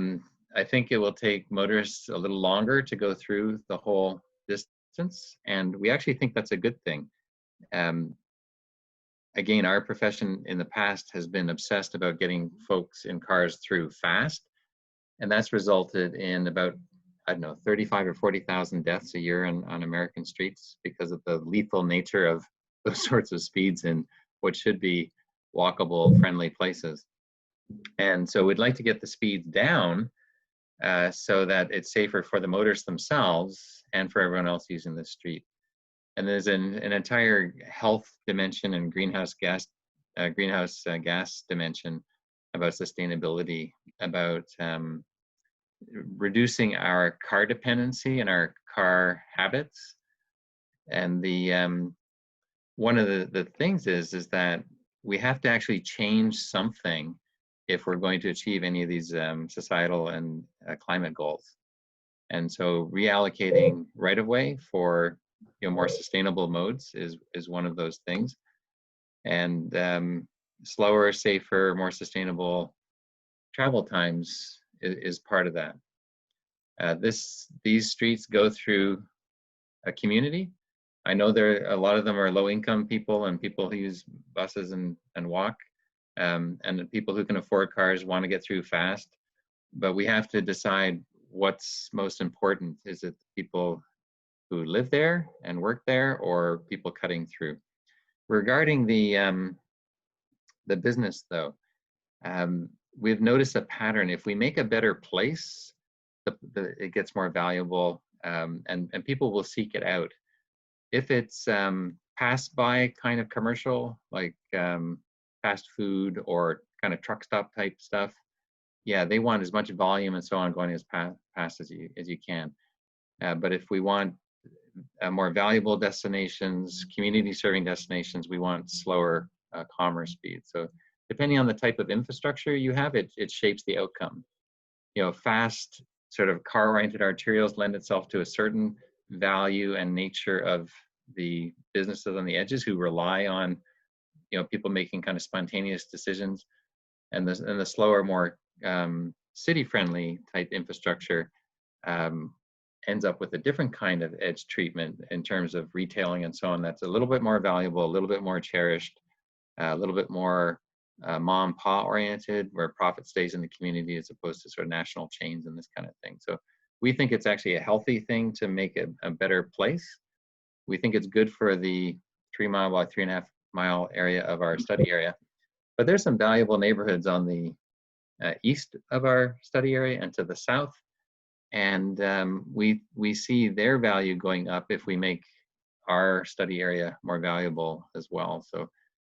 I think it will take motorists a little longer to go through the whole distance. And we actually think that's a good thing. Again, our profession in the past has been obsessed about getting folks in cars through fast. And that's resulted in about, I don't know, 35 or 40,000 deaths a year on American streets because of the lethal nature of those sorts of speeds in what should be walkable, friendly places. And so we'd like to get the speeds down so that it's safer for the motorists themselves and for everyone else using the street. And there's an entire health dimension and greenhouse gas dimension about sustainability, about reducing our car dependency and our car habits. And one of the things is that we have to actually change something if we're going to achieve any of these societal and climate goals. And so reallocating right-of-way for, you know, more sustainable modes is one of those things. And slower, safer, more sustainable travel times is part of that. These streets go through a community. I know a lot of them are low-income people and people who use buses and walk, and the people who can afford cars want to get through fast. But we have to decide what's most important. Is it people who live there and work there, or people cutting through? Regarding the business, though, we've noticed a pattern. If we make a better place, it gets more valuable, and people will seek it out. If it's pass-by kind of commercial, like fast food or kind of truck stop type stuff, yeah, they want as much volume and so on going as fast as you can. But if we want more valuable destinations, community serving destinations, we want slower commerce speed. So depending on the type of infrastructure you have, it shapes the outcome. You know, fast sort of car-oriented arterials lend itself to a certain value and nature of the businesses on the edges who rely on people making kind of spontaneous decisions, and the slower, more city-friendly type infrastructure ends up with a different kind of edge treatment in terms of retailing and so on. That's a little bit more valuable, a little bit more cherished, a little bit more mom and pop oriented, where profit stays in the community as opposed to sort of national chains and this kind of thing. So we think it's actually a healthy thing to make it a better place. We think it's good for the 3 mile by 3.5 mile area of our study area. But there's some valuable neighborhoods on the east of our study area and to the south. And we see their value going up if we make our study area more valuable as well. So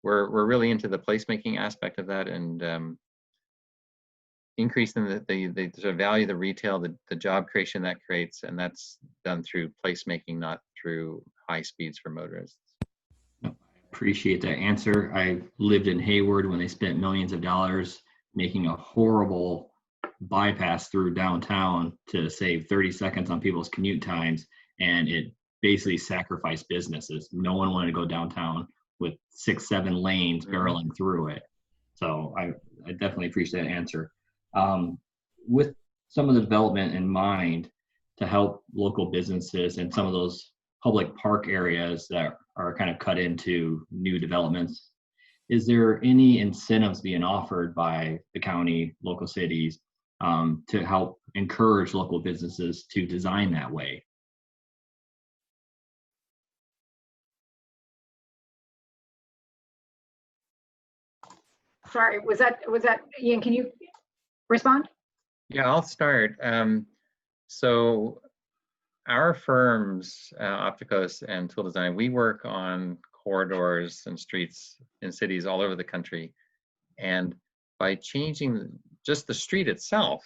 we're really into the placemaking aspect of that, and increasing the sort of value of the retail, the job creation that creates, and that's done through placemaking, not through high speeds for motorists. Appreciate that answer. I lived in Hayward when they spent millions of dollars making a horrible bypass through downtown to save 30 seconds on people's commute times, and it basically sacrificed businesses. No one wanted to go downtown with 6-7 lanes barreling through it. So I definitely appreciate that answer. With some of the development in mind to help local businesses and some of those public park areas that are kind of cut into new developments, is there any incentives being offered by the county, local cities, to help encourage local businesses to design that way? Sorry, was that Ian? Can you respond? Yeah, I'll start. So our firms, Opticos and Tool Design, we work on corridors and streets in cities all over the country. And by changing just the street itself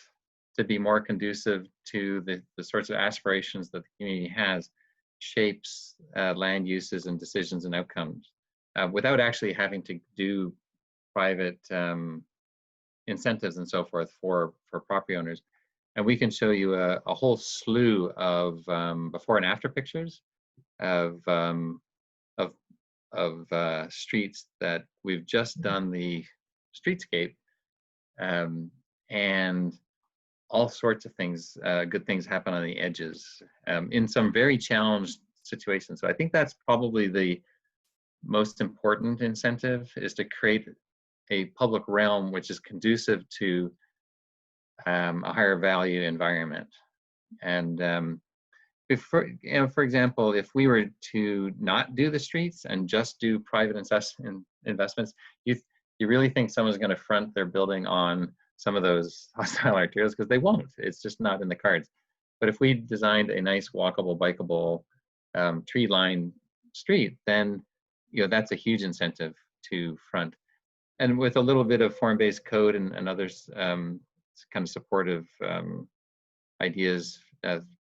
to be more conducive to the sorts of aspirations that the community has, shapes land uses and decisions and outcomes without actually having to do private incentives and so forth for property owners. And we can show you a whole slew of before and after pictures of streets that we've just done the streetscape, and all sorts of things, good things happen on the edges in some very challenged situations. So I think that's probably the most important incentive, is to create a public realm which is conducive to a higher value environment. And for example, if we were to not do the streets and just do private investments, you really think someone's going to front their building on some of those hostile arterials? Because they won't. It's just not in the cards. But if we designed a nice walkable, bikeable, tree-lined street, then that's a huge incentive to front. And with a little bit of form-based code and others kind of supportive ideas,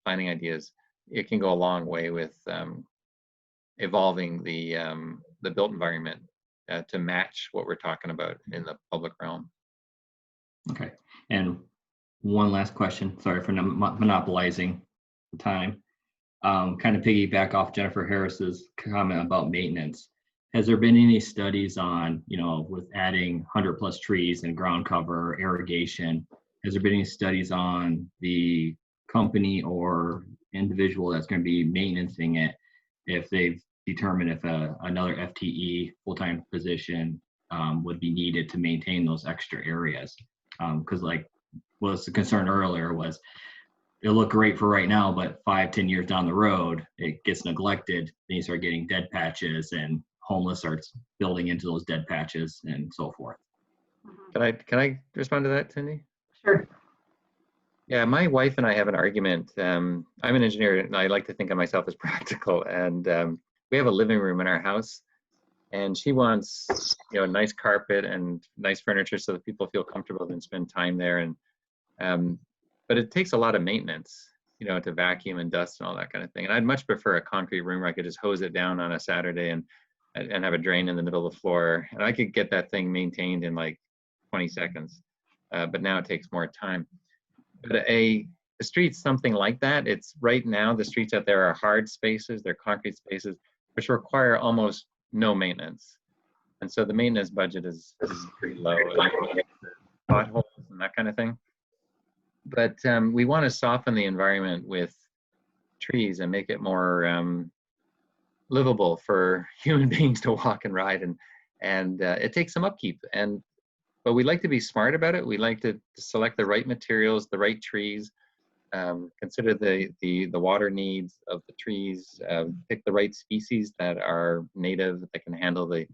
planning ideas, it can go a long way with evolving the built environment to match what we're talking about in the public realm. Okay, and one last question. Sorry for monopolizing the time. Kind of piggyback off Jennifer Harris's comment about maintenance. Has there been any studies on, with adding 100+ trees and ground cover, irrigation, has there been any studies on the company or individual that's going to be maintaining it, if they've determined if another FTE full-time position would be needed to maintain those extra areas? Because like was the concern earlier was, it'll look great for right now, but 5-10 years down the road, it gets neglected. Then you start getting dead patches, and homeless starts building into those dead patches and so forth. Can I respond to that, Cindy? Sure. Yeah, my wife and I have an argument. I'm an engineer, and I like to think of myself as practical. And we have a living room in our house, and she wants, a nice carpet and nice furniture so that people feel comfortable and spend time there. And but it takes a lot of maintenance, to vacuum and dust and all that kind of thing. And I'd much prefer a concrete room where I could just hose it down on a Saturday and have a drain in the middle of the floor, and I could get that thing maintained in like 20 seconds. But now it takes more time. But a street, something like that, it's right now the streets out there are hard spaces, they're concrete spaces, which require almost no maintenance. And so the maintenance budget is pretty low, like potholes and that kind of thing. But we want to soften the environment with trees and make it more livable for human beings to walk and ride, and it takes some upkeep. But we like to be smart about it. We like to select the right materials, the right trees, consider the water needs of the trees, pick the right species that are native, that can handle the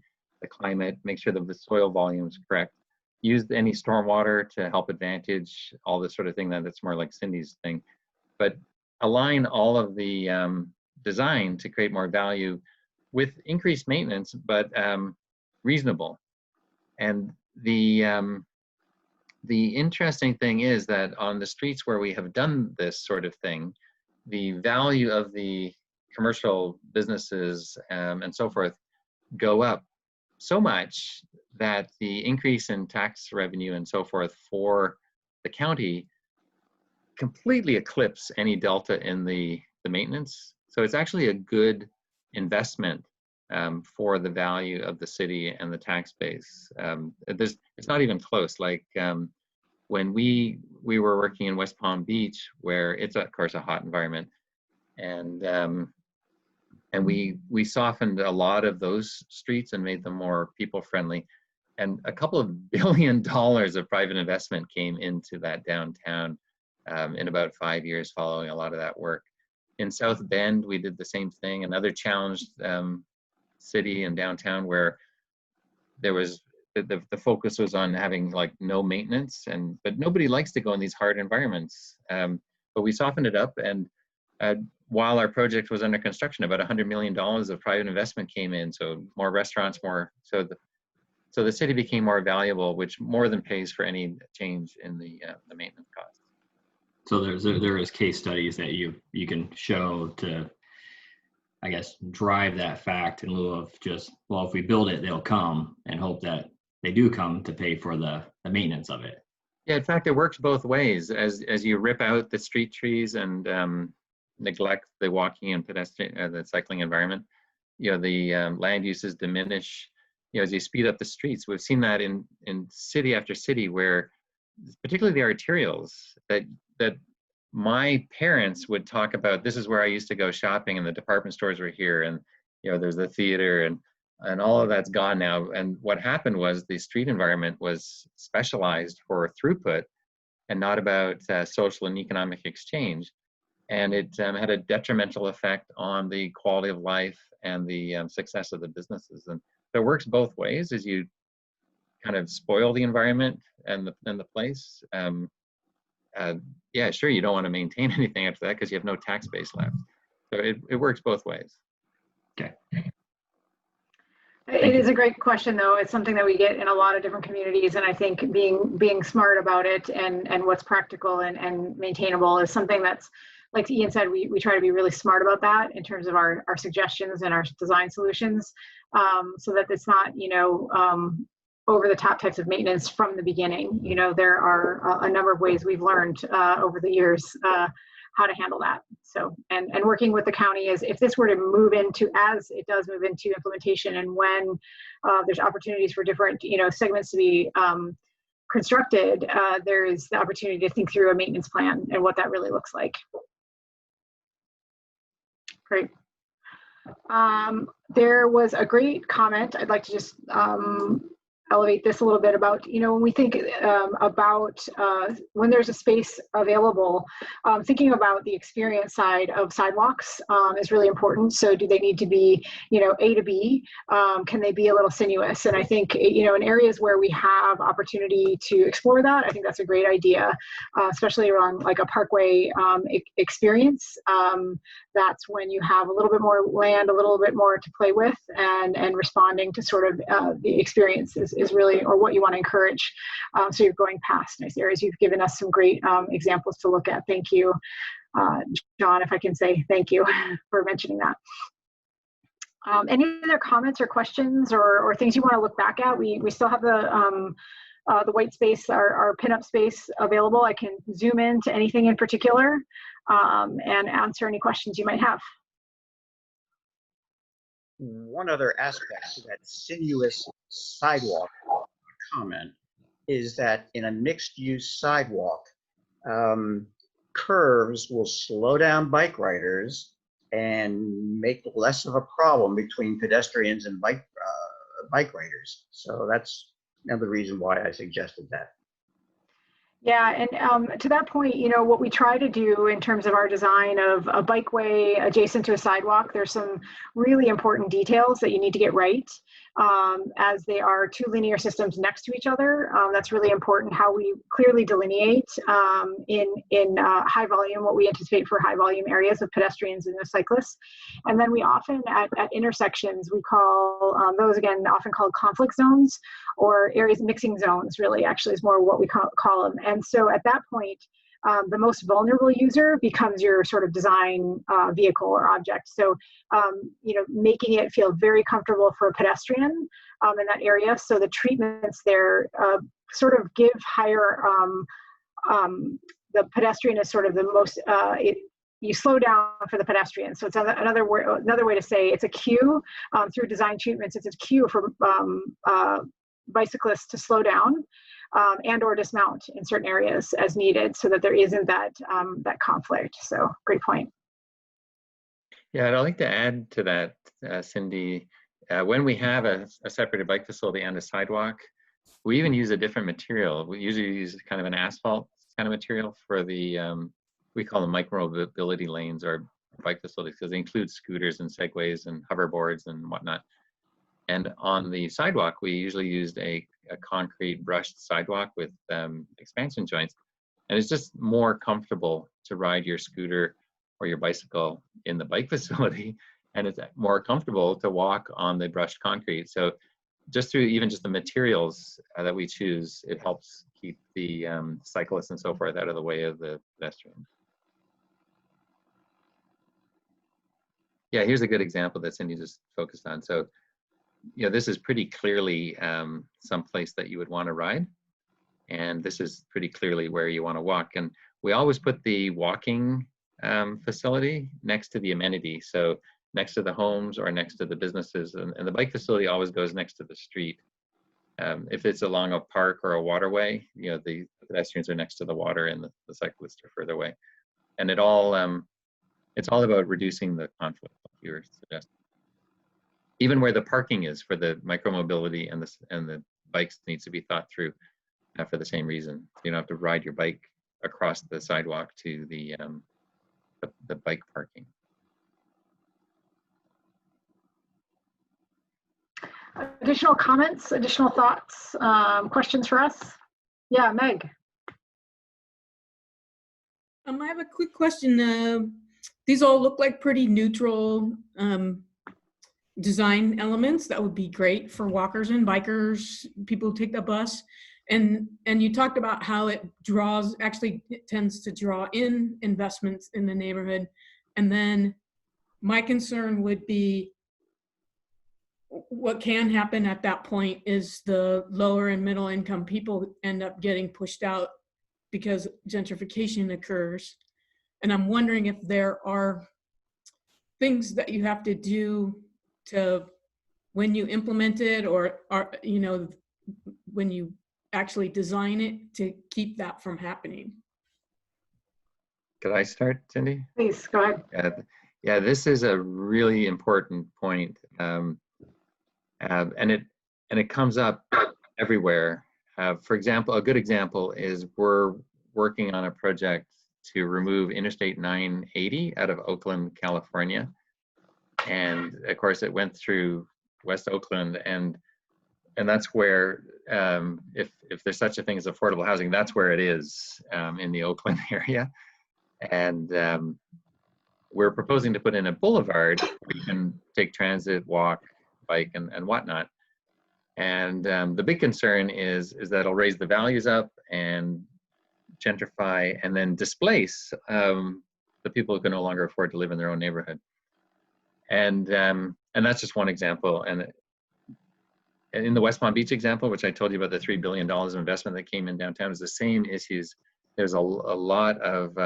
climate, make sure that the soil volume is correct, use any stormwater to help advantage, all this sort of thing. That's more like Cindy's thing. But align all of the design to create more value with increased maintenance, but reasonable. And the interesting thing is that on the streets where we have done this sort of thing, the value of the commercial businesses and so forth go up so much that the increase in tax revenue and so forth for the county completely eclipse any delta in the maintenance. So it's actually a good investment for the value of the city and the tax base. It's not even close. Like when we were working in West Palm Beach, where it's of course a hot environment, and we softened a lot of those streets and made them more people friendly, and a couple of $1 billion of private investment came into that downtown in about 5 years following a lot of that work. In South Bend, we did the same thing, another challenged city and downtown where there was the focus was on having like no maintenance, but nobody likes to go in these hard environments. But we softened it up, and while our project was under construction, about $100 million of private investment came in, so more restaurants, so the city became more valuable, which more than pays for any change in the maintenance costs. So there is case studies that you can show to, I guess, drive that fact in lieu of just, well, if we build it, they'll come, and hope that they do come to pay for the maintenance of it. Yeah, in fact, it works both ways. As you rip out the street trees and neglect the walking and pedestrian, the cycling environment, the land uses diminish. As you speed up the streets, we've seen that in city after city, where particularly the arterials that my parents would talk about. This is where I used to go shopping, and the department stores were here, and there's the theater, and all of that's gone now. And what happened was the street environment was specialized for throughput and not about social and economic exchange. And it had a detrimental effect on the quality of life and the success of the businesses. And so it works both ways, as you kind of spoil the environment and the place. Yeah, sure, you don't want to maintain anything after that because you have no tax base left. So it works both ways. Okay. It is a great question, though. It's something that we get in a lot of different communities, and I think being smart about it and what's practical and maintainable is something that's, like Ian said, we try to be really smart about that in terms of our suggestions and our design solutions, so that it's not over the top types of maintenance from the beginning. There are a number of ways we've learned over the years how to handle that. So, and working with the county is, if this were to move into, as it does move into implementation, and when there's opportunities for different, segments to be constructed, there is the opportunity to think through a maintenance plan and what that really looks like. Great. There was a great comment. I'd like to just elevate this a little bit about, when we think about when there's a space available, thinking about the experience side of sidewalks is really important. So do they need to be, A to B? Can they be a little sinuous? And I think, in areas where we have opportunity to explore that, I think that's a great idea, especially around like a parkway experience. That's when you have a little bit more land, a little bit more to play with, and responding to sort of the experience is really, or what you want to encourage. So you're going past nice areas. You've given us some great examples to look at. Thank you, John, if I can say thank you for mentioning that. Any other comments or questions or things you want to look back at? We still have the white space, our pinup space available. I can zoom in to anything in particular and answer any questions you might have. one other aspect to that sinuous sidewalk comment is that in a mixed-use sidewalk, curves will slow down bike riders and make less of a problem between pedestrians and bike riders. So that's another reason why I suggested that. Yeah, and to that point, you know, what we try to do in terms of our design of a bikeway adjacent to a sidewalk, there's some really important details that you need to get right, as they are two linear systems next to each other. That's really important, how we clearly delineate in high volume, what we anticipate for high volume areas of pedestrians and cyclists. And then we often at intersections, we call those, again, often called conflict zones, or areas, mixing zones really actually is more what we call them. And so at that point, the most vulnerable user becomes your sort of design vehicle or object. So, you know, making it feel very comfortable for a pedestrian in that area. So the treatments there sort of give higher, the pedestrian is sort of the most, you slow down for the pedestrian. So it's another way to say it's a cue through design treatments. It's a cue for bicyclists to slow down and or dismount in certain areas as needed, so that there isn't that that conflict. So great point. Yeah, I'd like to add to that, Cindy. When we have a separated bike facility and a sidewalk, we even use a different material. We usually use kind of an asphalt kind of material for the, we call them micro-mobility lanes or bike facilities, because they include scooters and segways and hoverboards and whatnot. And on the sidewalk, we usually used a concrete brushed sidewalk with expansion joints. And it's just more comfortable to ride your scooter or your bicycle in the bike facility. And it's more comfortable to walk on the brushed concrete. So just through even just the materials that we choose, it helps keep the cyclists and so forth out of the way of the pedestrians. Yeah, here's a good example that Cindy just focused on. So, you know, this is pretty clearly some place that you would want to ride. And this is pretty clearly where you want to walk. And we always put the walking facility next to the amenity. So next to the homes or next to the businesses. And the bike facility always goes next to the street. If it's along a park or a waterway, you know, the pedestrians are next to the water and the cyclists are further away. And it's all about reducing the conflict, like you were suggesting. Even where the parking is for the micromobility and the bikes needs to be thought through for the same reason. You don't have to ride your bike across the sidewalk to the bike parking. Additional comments, additional thoughts, questions for us? Yeah, Meg. I have a quick question. These all look like pretty neutral design elements that would be great for walkers and bikers, people who take the bus. And you talked about how it tends to draw in investments in the neighborhood. And then my concern would be what can happen at that point is the lower and middle income people end up getting pushed out because gentrification occurs. And I'm wondering if there are things that you have to do to, when you implement it, or you know, when you actually design it, to keep that from happening. Could I start, Cindy? Please, go ahead. Yeah, this is a really important point. And it comes up everywhere. For example, a good example is we're working on a project to remove Interstate 980 out of Oakland, California. And of course it went through West Oakland, and that's where, if there's such a thing as affordable housing, that's where it is, in the Oakland area. And we're proposing to put in a boulevard where you can take transit, walk, bike, and whatnot. And the big concern is that it'll raise the values up and gentrify and then displace the people who can no longer afford to live in their own neighborhood. And that's just one example. And in the West Palm Beach example, which I told you about, the $3 billion of investment that came in downtown, is the same issues. There's a lot of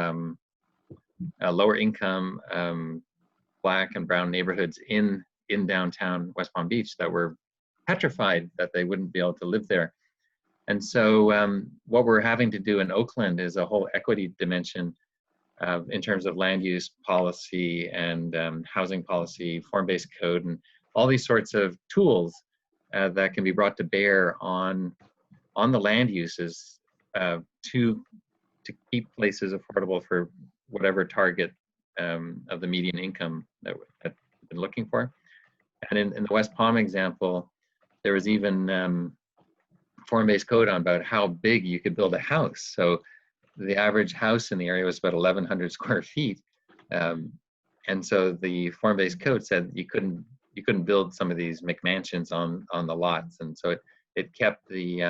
lower income Black and brown neighborhoods in in downtown West Palm Beach that were petrified that they wouldn't be able to live there. And so what we're having to do in Oakland is a whole equity dimension in terms of land use policy and housing policy, form-based code, and all these sorts of tools that can be brought to bear on the land uses to keep places affordable for whatever target of the median income that we've been looking for. And in the West Palm example, there was even form-based code on about how big you could build a house. So the average house in the area was about 1,100 square feet. And so the form-based code said you couldn't build some of these McMansions on the lots. And so it kept the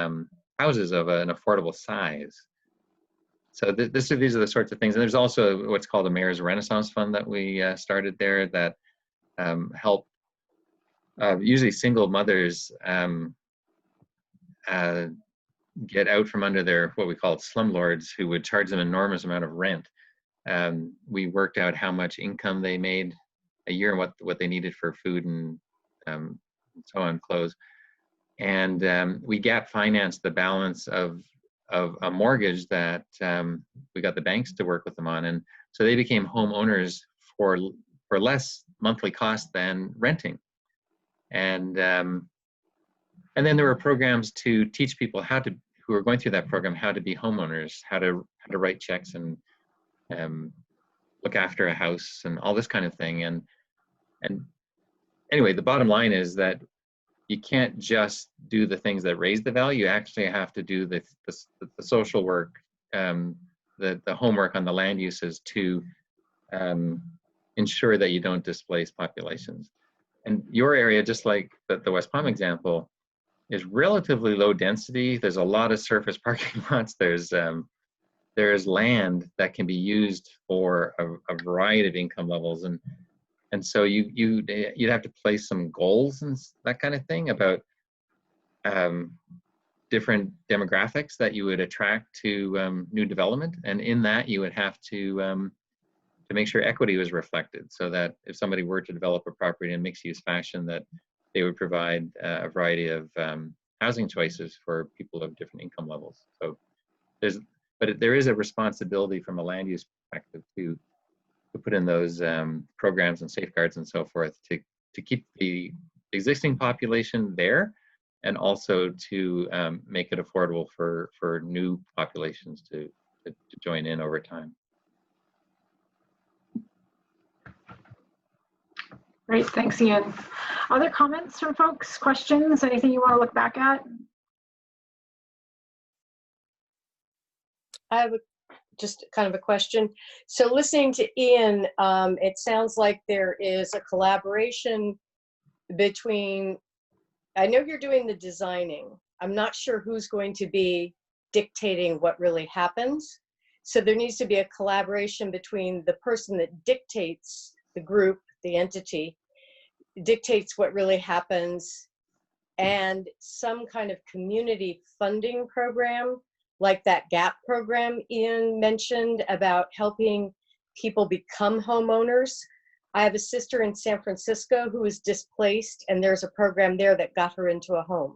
houses of an affordable size. So these are the sorts of things. And there's also what's called a Mayor's Renaissance Fund that we started there that help usually single mothers get out from under their, what we call slumlords, who would charge them an enormous amount of rent. We worked out how much income they made a year and what they needed for food and so on, clothes. And we gap financed the balance of a mortgage that we got the banks to work with them on. And so they became homeowners for less monthly cost than renting. And then there were programs to teach people who are going through that program how to be homeowners, how to write checks and look after a house and all this kind of thing. And anyway, the bottom line is that you can't just do the things that raise the value. You actually have to do the social work, the homework on the land uses to ensure that you don't displace populations. And your area, just like the West Palm example, is relatively low density. There's a lot of surface parking lots. There's land that can be used for a variety of income levels, and so you'd have to place some goals and that kind of thing about different demographics that you would attract to new development, and in that you would have to make sure equity was reflected, so that if somebody were to develop a property in a mixed-use fashion, that they would provide a variety of housing choices for people of different income levels. So there is a responsibility from a land use perspective to put in those programs and safeguards and so forth to keep the existing population there, and also to make it affordable for new populations to join in over time. Great, thanks, Ian. Other comments from folks, questions, anything you want to look back at? I have just kind of a question. So listening to Ian, it sounds like there is a collaboration between, I know you're doing the designing. I'm not sure who's going to be dictating what really happens. So there needs to be a collaboration between the person that dictates the group, the entity, dictates what really happens, and some kind of community funding program, like that GAP program Ian mentioned about helping people become homeowners. I have a sister in San Francisco who was displaced, and there's a program there that got her into a home.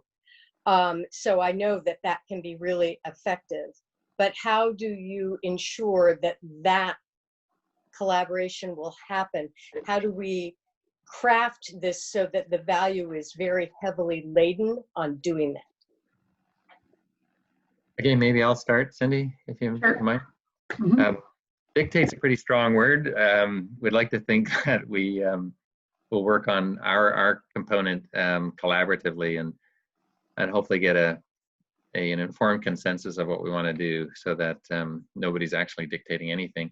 So I know that that can be really effective. But how do you ensure that that collaboration will happen? How do we craft this so that the value is very heavily laden on doing that? Again, maybe I'll start, Cindy, if you mind. Mm-hmm. Dictate's a pretty strong word. We'd like to think that we will work on our component collaboratively and hopefully get an informed consensus of what we want to do, so that nobody's actually dictating anything.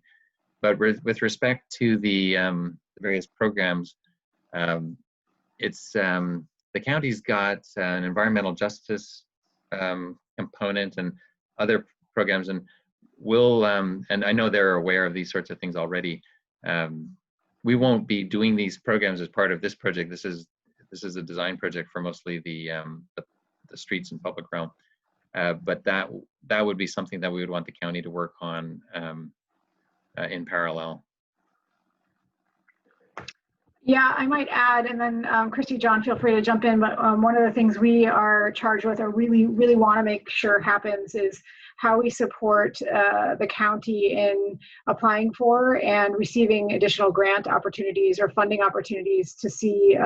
But with respect to the various programs, it's the county's got an environmental justice component and other programs, and we'll and I know they're aware of these sorts of things already. We won't be doing these programs as part of this project. This is a design project for mostly the streets and public realm, but that would be something that we would want the county to work on in parallel. Yeah, I might add, and then Christy, John, feel free to jump in, but one of the things we are charged with or really want to make sure happens is how we support the county in applying for and receiving additional grant opportunities or funding opportunities to see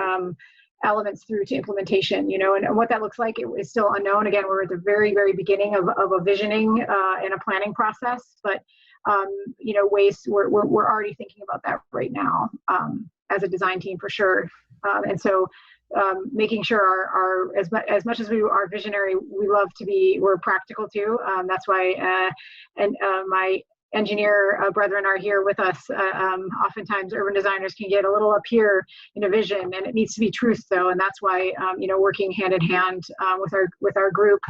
elements through to implementation, and what that looks like is still unknown. Again, we're at the very beginning of a visioning and a planning process, but ways we're already thinking about that right now as a design team for sure. And so making sure our as much as we are visionary, we're practical too. That's why my engineer brethren are here with us. Oftentimes urban designers can get a little up here in a vision, and it needs to be truth though, and that's why working hand in hand with our group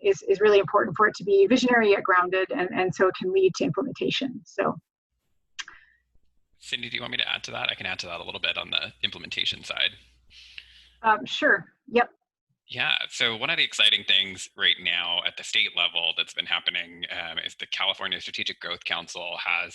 is really important for it to be visionary yet grounded, and so it can lead to implementation. So Cindy, do you want me to add to that? I can add to that a little bit on the implementation side. Sure. Yep. Yeah, so one of the exciting things right now at the state level that's been happening is the California Strategic Growth Council has,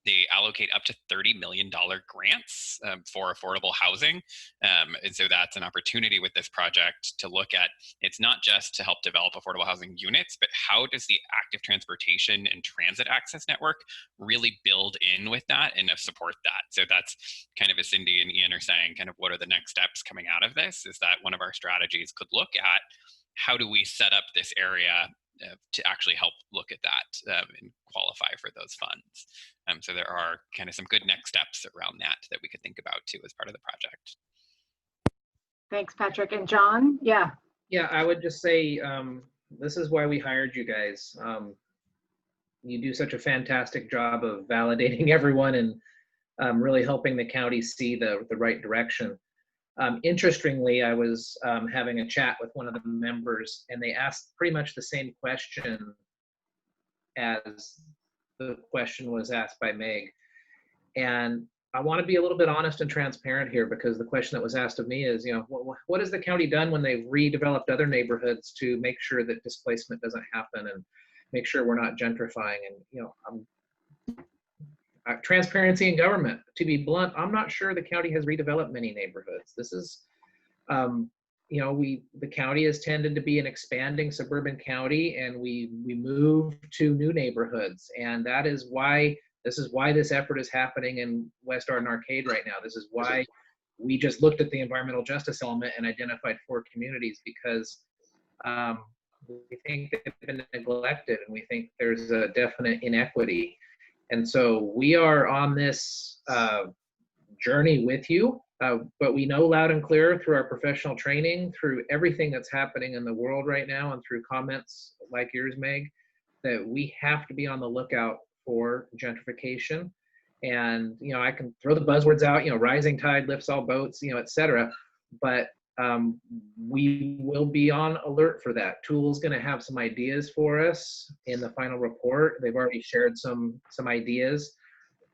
they allocate up to $30 million grants for affordable housing. And so that's an opportunity with this project to look at, it's not just to help develop affordable housing units, but how does the active transportation and transit access network really build in with that and support that? So that's kind of, as Cindy and Ian are saying, kind of what are the next steps coming out of this, is that one of our strategies could look at how do we set up this area to actually help look at that and qualify for those funds. So there are kind of some good next steps around that we could think about too as part of the project. Thanks, Patrick. And John? Yeah. Yeah, I would just say this is why we hired you guys. You do such a fantastic job of validating everyone and really helping the county see the right direction. Interestingly, I was having a chat with one of the members, and they asked pretty much the same question as the question was asked by Meg. And I want to be a little bit honest and transparent here, because the question that was asked of me is, what has the county done when they've redeveloped other neighborhoods to make sure that displacement doesn't happen and make sure we're not gentrifying? And, transparency in government, to be blunt, I'm not sure the county has redeveloped many neighborhoods. This is, the county has tended to be an expanding suburban county, and we move to new neighborhoods, and that is why this effort is happening in West Arden Arcade right now. This is why we just looked at the environmental justice element and identified 4 communities, because we think they've been neglected, and we think there's a definite inequity. And so we are on this journey with you, but we know loud and clear through our professional training, through everything that's happening in the world right now, and through comments like yours, Meg, that we have to be on the lookout for gentrification. And, I can throw the buzzwords out, rising tide lifts all boats, et cetera, but we will be on alert for that. Tool's going to have some ideas for us in the final report. They've already shared some ideas.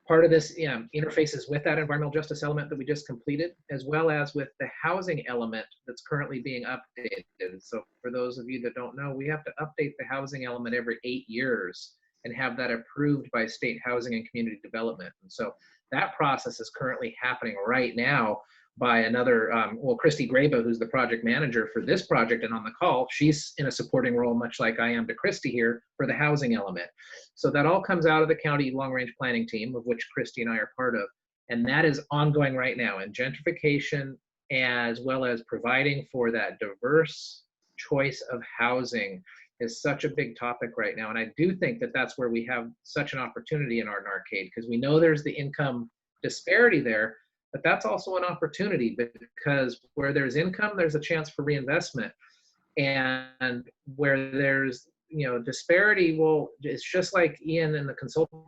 Part of this interfaces with that environmental justice element that we just completed, as well as with the housing element that's currently being updated. So for those of you that don't know, we have to update the housing element every 8 years and have that approved by state housing and community development. And so that process is currently happening right now by another, Christy Graba, who's the project manager for this project and on the call, she's in a supporting role, much like I am to Christy here, for the housing element. So that all comes out of the county long-range planning team, of which Christy and I are part of. And that is ongoing right now. And gentrification, as well as providing for that diverse choice of housing, is such a big topic right now. And I do think that that's where we have such an opportunity in Arden Arcade, because we know there's the income disparity there, but that's also an opportunity, because where there's income, there's a chance for reinvestment. And where there's, disparity, well, it's just like Ian and the consultant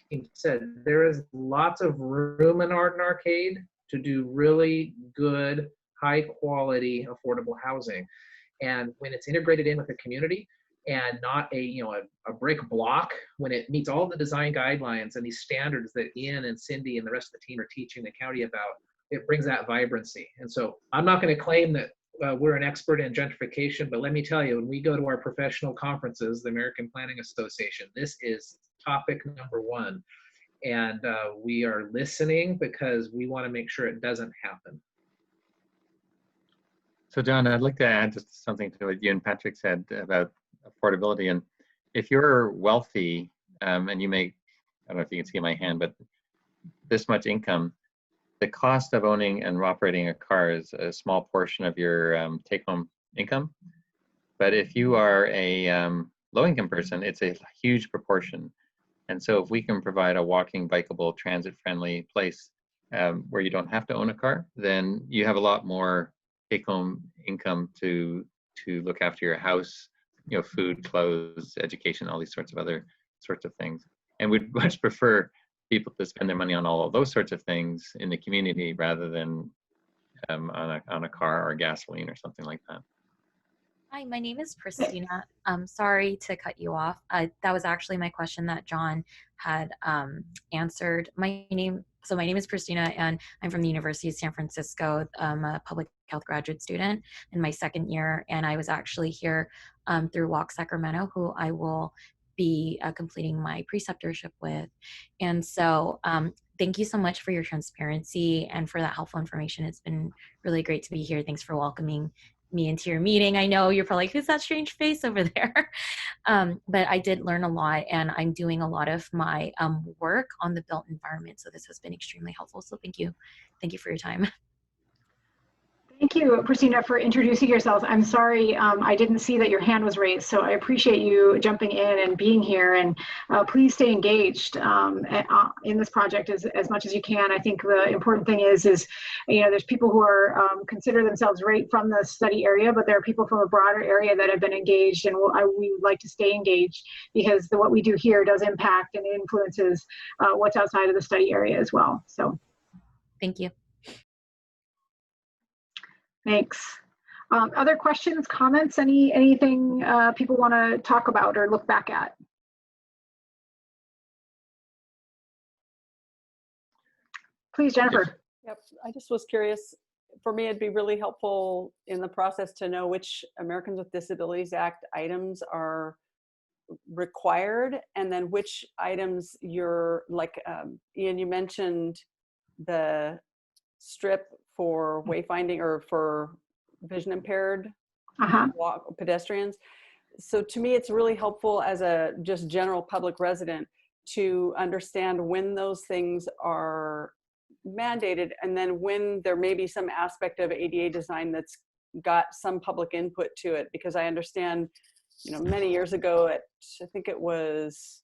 team said, there is lots of room in Arden Arcade to do really good, high quality, affordable housing. And when it's integrated in with the community and not a brick block, when it meets all the design guidelines and these standards that Ian and Cindy and the rest of the team are teaching the county about, it brings that vibrancy. And so I'm not going to claim that we're an expert in gentrification, but let me tell you, when we go to our professional conferences, the American Planning Association, this is topic number 1. And we are listening because we want to make sure it doesn't happen. So John, I'd like to add just something to what you and Patrick said about affordability. And if you're wealthy and you make, I don't know if you can see my hand, but this much income, the cost of owning and operating a car is a small portion of your take-home income. But if you are a low-income person, it's a huge proportion. And so if we can provide a walking, bikeable, transit-friendly place where you don't have to own a car, then you have a lot more take-home income to look after your house, you know, food, clothes, education, all these sorts of other sorts of things. And we'd much prefer people to spend their money on all of those sorts of things in the community rather than on a car or gasoline or something like that. Hi, my name is Christina. Sorry to cut you off. That was actually my question that John had answered. My name is Christina, and I'm from the University of San Francisco. I'm a public health graduate student in my second year, and I was actually here through Walk Sacramento, who I will be completing my preceptorship with. And so thank you so much for your transparency and for that helpful information. It's been really great to be here. Thanks for welcoming me into your meeting. I know you're probably like, who's that strange face over there? But I did learn a lot, and I'm doing a lot of my work on the built environment. So this has been extremely helpful. So thank you. Thank you for your time. Thank you, Christina, for introducing yourselves. I'm sorry, I didn't see that your hand was raised, so I appreciate you jumping in and being here, and please stay engaged in this project as much as you can. I think the important thing is you know, there's people who are consider themselves right from the study area, but there are people from a broader area that have been engaged, and we would like to stay engaged because what we do here does impact and influences what's outside of the study area as well. So, thank you. Thanks. Other questions, comments, anything people want to talk about or look back at? Please, Jennifer. Yep, I just was curious. For me, it'd be really helpful in the process to know which Americans with Disabilities Act items are required, and then which items you're like, Ian, you mentioned the strip for wayfinding or for vision impaired pedestrians. So to me, it's really helpful as a just general public resident to understand when those things are mandated, and then when there may be some aspect of ADA design that's got some public input to it. Because I understand, you know, many years ago at, I think it was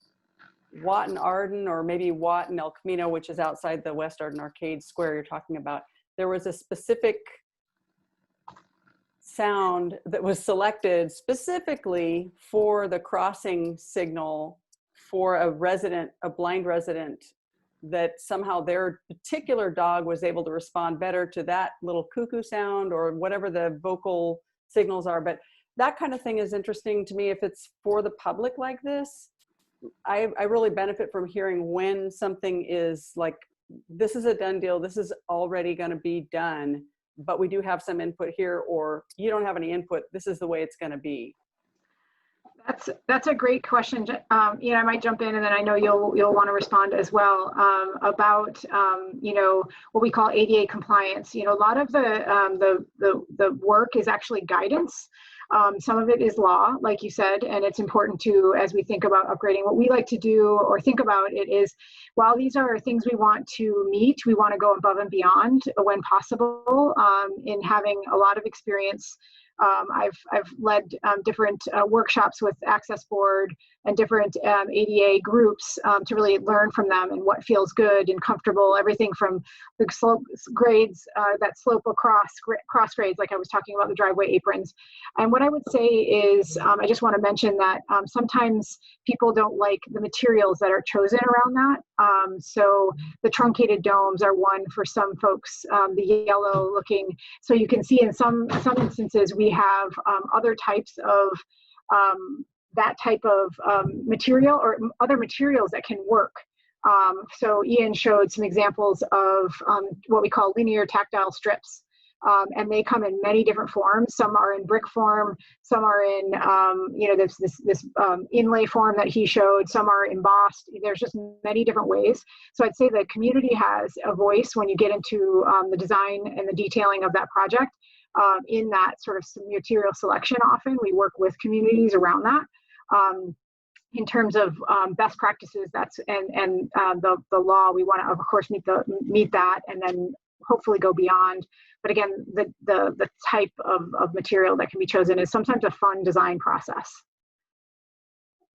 Watt and Arden, or maybe Watt and El Camino, which is outside the West Arden Arcade Square you're talking about, there was a specific sound that was selected specifically for the crossing signal for a blind resident, that somehow their particular dog was able to respond better to that little cuckoo sound or whatever the vocal signals are. But that kind of thing is interesting to me. If it's for the public like this, I really benefit from hearing when something is like, this is a done deal, this is already going to be done, but we do have some input here, or you don't have any input, this is the way it's going to be. That's a great question. I might jump in, and then I know you'll want to respond as well about you know, what we call ADA compliance. You know, a lot of the work is actually guidance. Some of it is law, like you said, and it's important to, as we think about upgrading, what we like to do or think about it is, while these are things we want to meet, we want to go above and beyond when possible in having a lot of experience. I've led different workshops with Access Board and different ADA groups to really learn from them and what feels good and comfortable, everything from the slope grades that slope across cross grades, like I was talking about the driveway aprons. And what I would say is, I just want to mention that sometimes people don't like the materials that are chosen around that. So the truncated domes are one for some folks, the yellow looking. So you can see in some instances we have other types of that type of material or other materials that can work. So Ian showed some examples of what we call linear tactile strips. And they come in many different forms. Some are in brick form, some are in, this inlay form that he showed, some are embossed. There's just many different ways. So I'd say the community has a voice when you get into the design and the detailing of that project. In that sort of material selection, often we work with communities around that. In terms of best practices, that's and the law, we want to of course meet that, and then hopefully go beyond. But again, the type of material that can be chosen is sometimes a fun design process.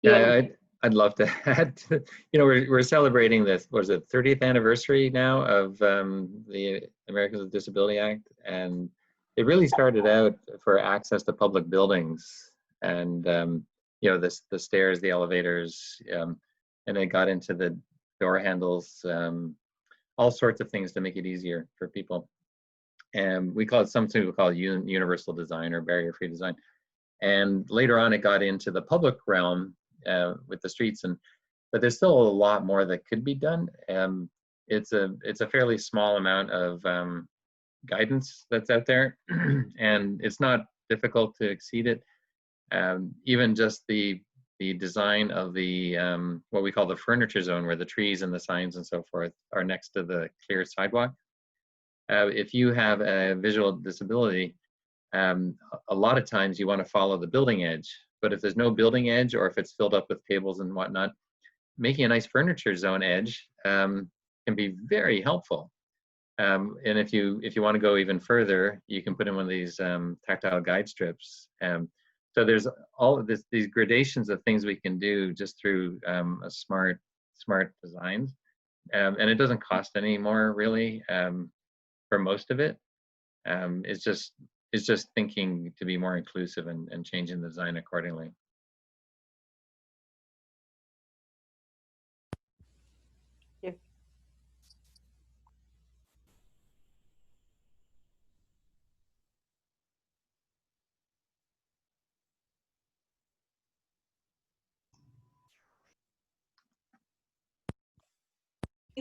Yeah, I'd love to add to, we're celebrating this, what is it, 30th anniversary now of the Americans with Disability Act, and it really started out for access to public buildings, and the stairs, the elevators, and it got into the door handles, all sorts of things to make it easier for people. And we call it something we call universal design or barrier-free design. And later on, it got into the public realm with the streets, but there's still a lot more that could be done. It's a fairly small amount of guidance that's out there, and it's not difficult to exceed it. Even just the design of the what we call the furniture zone, where the trees and the signs and so forth are next to the clear sidewalk. If you have a visual disability, a lot of times you want to follow the building edge, but if there's no building edge, or if it's filled up with tables and whatnot, making a nice furniture zone edge can be very helpful. And if you want to go even further, you can put in one of these tactile guide strips. So there's all of these gradations of things we can do just through a smart designs, and it doesn't cost any more really for most of it. It's just thinking to be more inclusive and changing the design accordingly.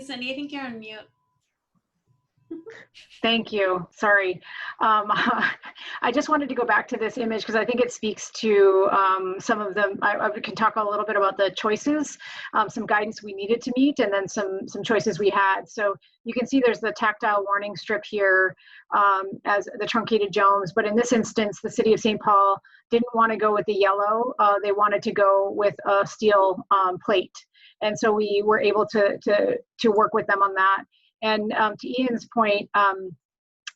Cindy, I think you're on mute. Thank you. Sorry. I just wanted to go back to this image because I think it speaks to some of them. I can talk a little bit about the choices, some guidance we needed to meet, and then some choices we had. So you can see there's the tactile warning strip here as the truncated domes. But in this instance, the city of St. Paul didn't want to go with the yellow. They wanted to go with a steel plate. And so we were able to work with them on that. And to Ian's point,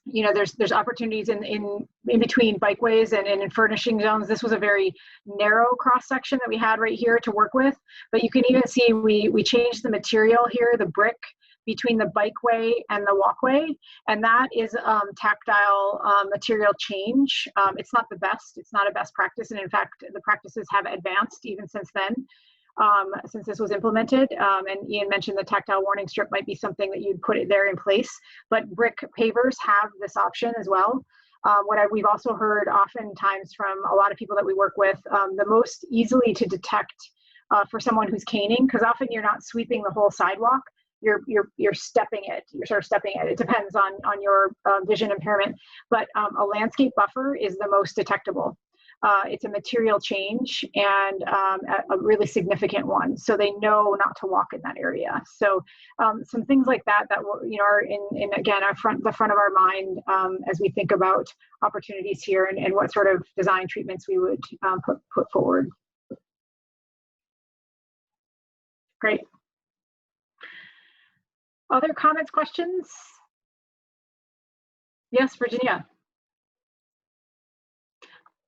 there's opportunities in between bikeways and in furnishing zones. This was a very narrow cross section that we had right here to work with. But you can even see we changed the material here, the brick between the bikeway and the walkway, and that is tactile material change. It's not the best. It's not a best practice, and in fact, the practices have advanced even since then. Since this was implemented, and Ian mentioned the tactile warning strip might be something that you'd put it there in place, but brick pavers have this option as well. We've also heard oftentimes from a lot of people that we work with, the most easily to detect for someone who's caning, because often you're not sweeping the whole sidewalk, you're stepping it, you're sort of stepping it. It depends on your vision impairment, but a landscape buffer is the most detectable. It's a material change and a really significant one. So they know not to walk in that area. So some things like that are in again, the front of our mind as we think about opportunities here and what sort of design treatments we would put forward. Great. Other comments, questions? Yes, Virginia.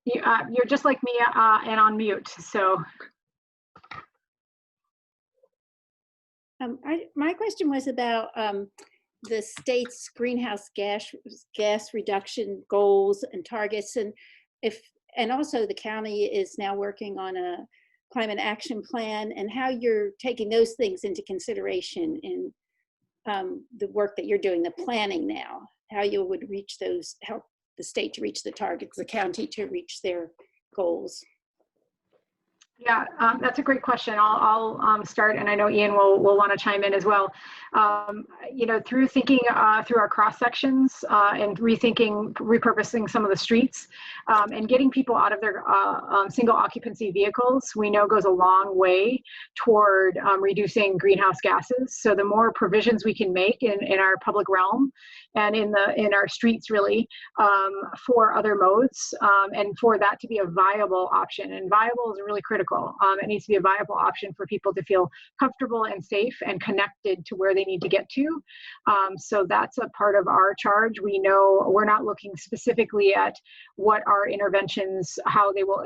You're just like me and on mute, so. My question was about the state's greenhouse gas reduction goals and targets, and also the county is now working on a climate action plan, and how you're taking those things into consideration in the work that you're doing, the planning now, how you would reach those, help the state to reach the targets, the county to reach their goals. Yeah, that's a great question. I'll start, and I know Ian will want to chime in as well. You know, through thinking through our cross sections and repurposing some of the streets, and getting people out of their single occupancy vehicles, we know goes a long way toward reducing greenhouse gases. So the more provisions we can make in our public realm and in our streets, really, for other modes, and for that to be a viable option. And viable is really critical. It needs to be a viable option for people to feel comfortable and safe and connected to where they need to get to. So that's a part of our charge. We know we're not looking specifically at what our interventions, how they will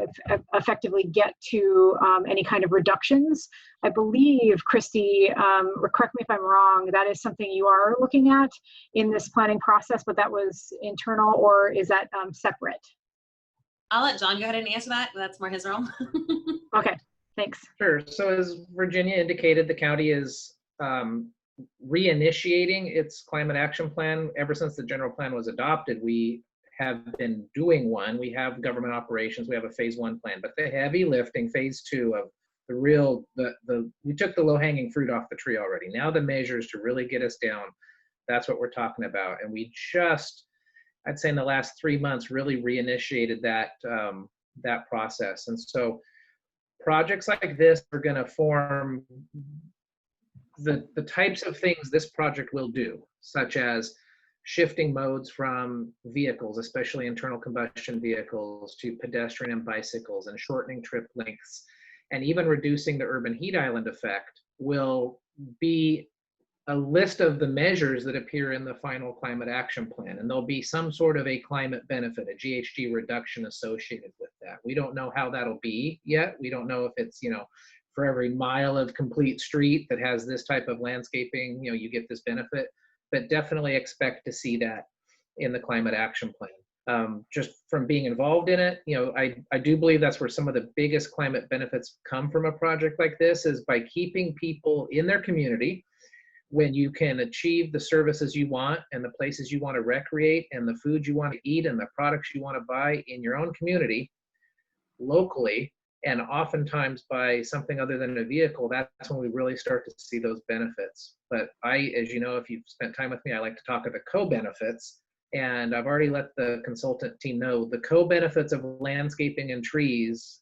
effectively get to any kind of reductions. I believe, Christy, correct me if I'm wrong, that is something you are looking at in this planning process, but that was internal, or is that separate? I'll let John go ahead and answer that. That's more his realm. Okay, thanks. Sure. So as Virginia indicated, the county is reinitiating its climate action plan. Ever since the general plan was adopted, we have been doing one. We have government operations. We have a phase 1 plan, but the heavy lifting, phase 2 of we took the low hanging fruit off the tree already. Now the measures to really get us down, that's what we're talking about. And we just, I'd say in the last 3 months, really reinitiated that process. And so projects like this are going to form the types of things this project will do, such as shifting modes from vehicles, especially internal combustion vehicles, to pedestrian and bicycles, and shortening trip lengths, and even reducing the urban heat island effect will be a list of the measures that appear in the final climate action plan. And there'll be some sort of a climate benefit, a GHG reduction associated with that. We don't know how that'll be yet. We don't know if it's, you know, for every mile of complete street that has this type of landscaping, you know, you get this benefit, but definitely expect to see that in the climate action plan. Just from being involved in it, you know, I do believe that's where some of the biggest climate benefits come from a project like this, is by keeping people in their community. When you can achieve the services you want and the places you want to recreate and the food you want to eat and the products you want to buy in your own community locally, and oftentimes by something other than a vehicle, that's when we really start to see those benefits. But as you know, if you've spent time with me, I like to talk of the co-benefits. And I've already let the consultant team know the co-benefits of landscaping and trees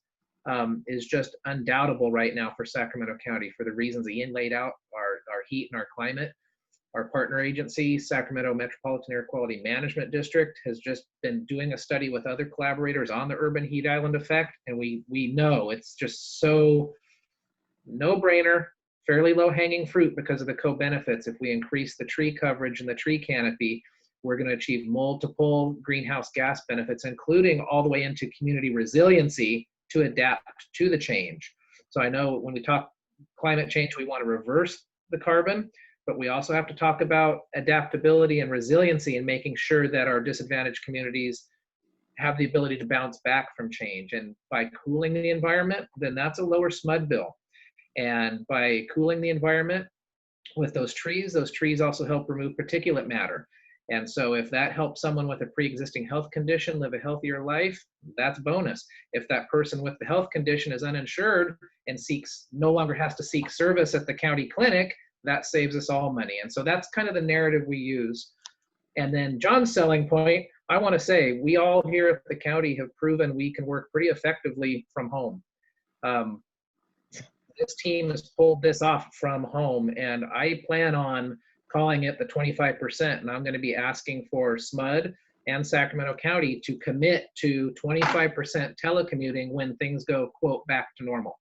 is just undoubtable right now for Sacramento County for the reasons Ian laid out, our heat and our climate. Our partner agency, Sacramento Metropolitan Air Quality Management District, has just been doing a study with other collaborators on the urban heat island effect. And we know it's just so no-brainer, fairly low-hanging fruit because of the co-benefits. If we increase the tree coverage and the tree canopy, we're going to achieve multiple greenhouse gas benefits, including all the way into community resiliency to adapt to the change. So I know when we talk climate change, we want to reverse the carbon, but we also have to talk about adaptability and resiliency and making sure that our disadvantaged communities have the ability to bounce back from change. And by cooling the environment, then that's a lower SMUD bill. And by cooling the environment with those trees also help remove particulate matter. And so if that helps someone with a pre-existing health condition live a healthier life, that's bonus. If that person with the health condition is uninsured and no longer has to seek service at the county clinic, that saves us all money. And so that's kind of the narrative we use. And then John's selling point, I want to say, we all here at the county have proven we can work pretty effectively from home. This team has pulled this off from home, and I plan on calling it the 25%, and I'm going to be asking for SMUD and Sacramento County to commit to 25% telecommuting when things go, quote, back to normal.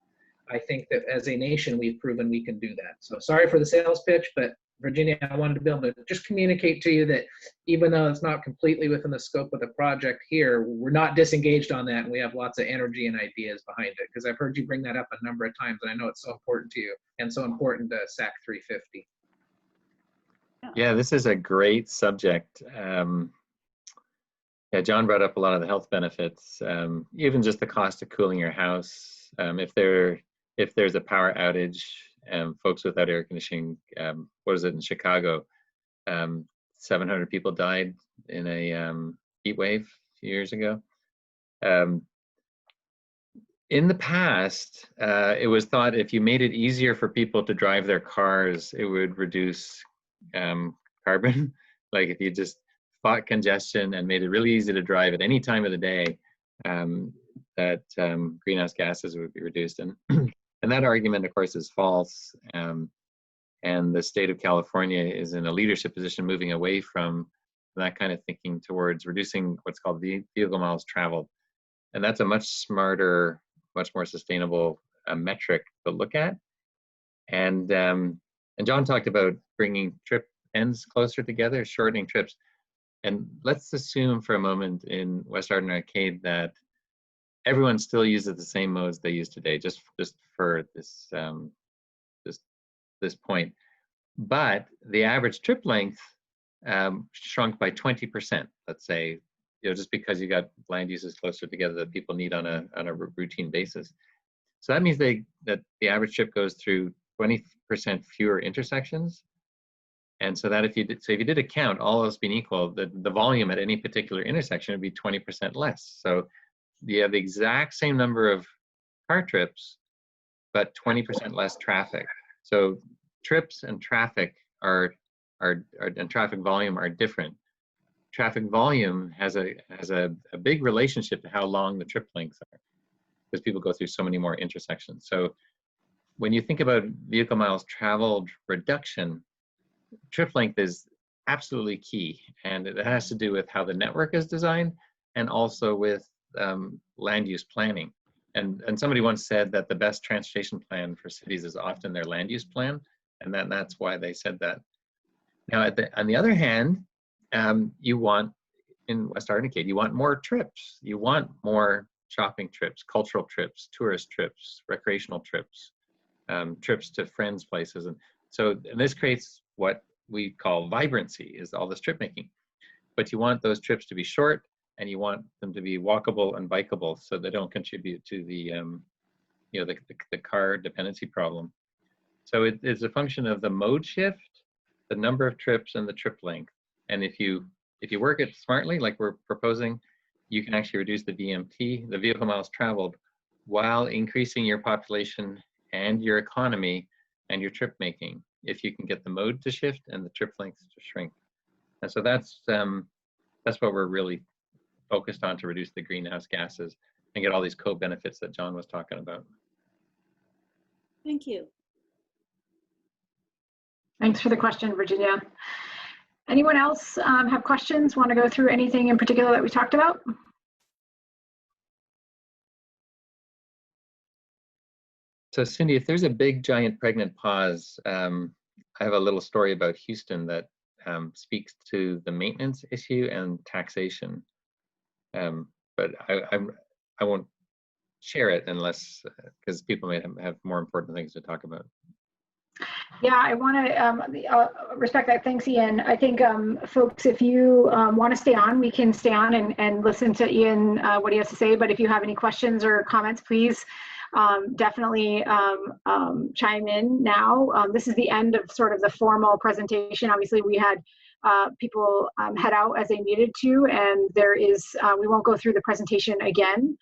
I think that as a nation, we've proven we can do that. So sorry for the sales pitch, but Virginia, I wanted to be able to just communicate to you that even though it's not completely within the scope of the project here, we're not disengaged on that, and we have lots of energy and ideas behind it, because I've heard you bring that up a number of times, and I know it's so important to you and so important to SAC 350. Yeah, this is a great subject. Yeah, John brought up a lot of the health benefits, even just the cost of cooling your house. If there's a power outage, folks without air conditioning, what is it in Chicago? 700 people died in a heat wave a few years ago. In the past, it was thought if you made it easier for people to drive their cars, it would reduce carbon. Like if you just fought congestion and made it really easy to drive at any time of the day, that greenhouse gases would be reduced. And and that argument, of course, is false. And the state of California is in a leadership position, moving away from that kind of thinking towards reducing what's called vehicle miles traveled. And that's a much smarter, much more sustainable metric to look at. And John talked about bringing trip ends closer together, shortening trips. And let's assume for a moment in West Arden Arcade that everyone still uses the same modes they use today, just for this this point. But the average trip length shrunk by 20%, let's say, just because you got land uses closer together that people need on a routine basis. So that means that the average trip goes through 20% fewer intersections. And so that if you did a count, all else being equal, the volume at any particular intersection would be 20% less. So you have the exact same number of car trips, but 20% less traffic. So trips and traffic and traffic volume are different. Traffic volume has a big relationship to how long the trip lengths are, because people go through so many more intersections. So when you think about vehicle miles traveled reduction, trip length is absolutely key, and it has to do with how the network is designed and also with land use planning. And somebody once said that the best transportation plan for cities is often their land use plan, and that's why they said that. Now, on the other hand, you want, in West Arden Arcade, you want more trips. You want more shopping trips, cultural trips, tourist trips, recreational trips, trips to friends' places. And so this creates what we call vibrancy, is all this trip making. But you want those trips to be short, and you want them to be walkable and bikeable, so they don't contribute to the the car dependency problem. So it's a function of the mode shift, the number of trips, and the trip length. And if you work it smartly, like we're proposing, you can actually reduce the VMT, the vehicle miles traveled, while increasing your population and your economy and your trip making, if you can get the mode to shift and the trip length to shrink. And so that's what we're really focused on, to reduce the greenhouse gases and get all these co-benefits that John was talking about. Thank you. Thanks for the question, Virginia. Anyone else have questions, want to go through anything in particular that we talked about? So Cindy, if there's a big giant pregnant pause, I have a little story about Houston that speaks to the maintenance issue and taxation. But I won't share it unless, because people may have more important things to talk about. Yeah, I want to respect that. Thanks, Ian. I think, folks, if you want to stay on, we can stay on and listen to Ian, what he has to say. But if you have any questions or comments, please definitely chime in now. This is the end of sort of the formal presentation. Obviously, we had people head out as they needed to, and there is, we won't go through the presentation again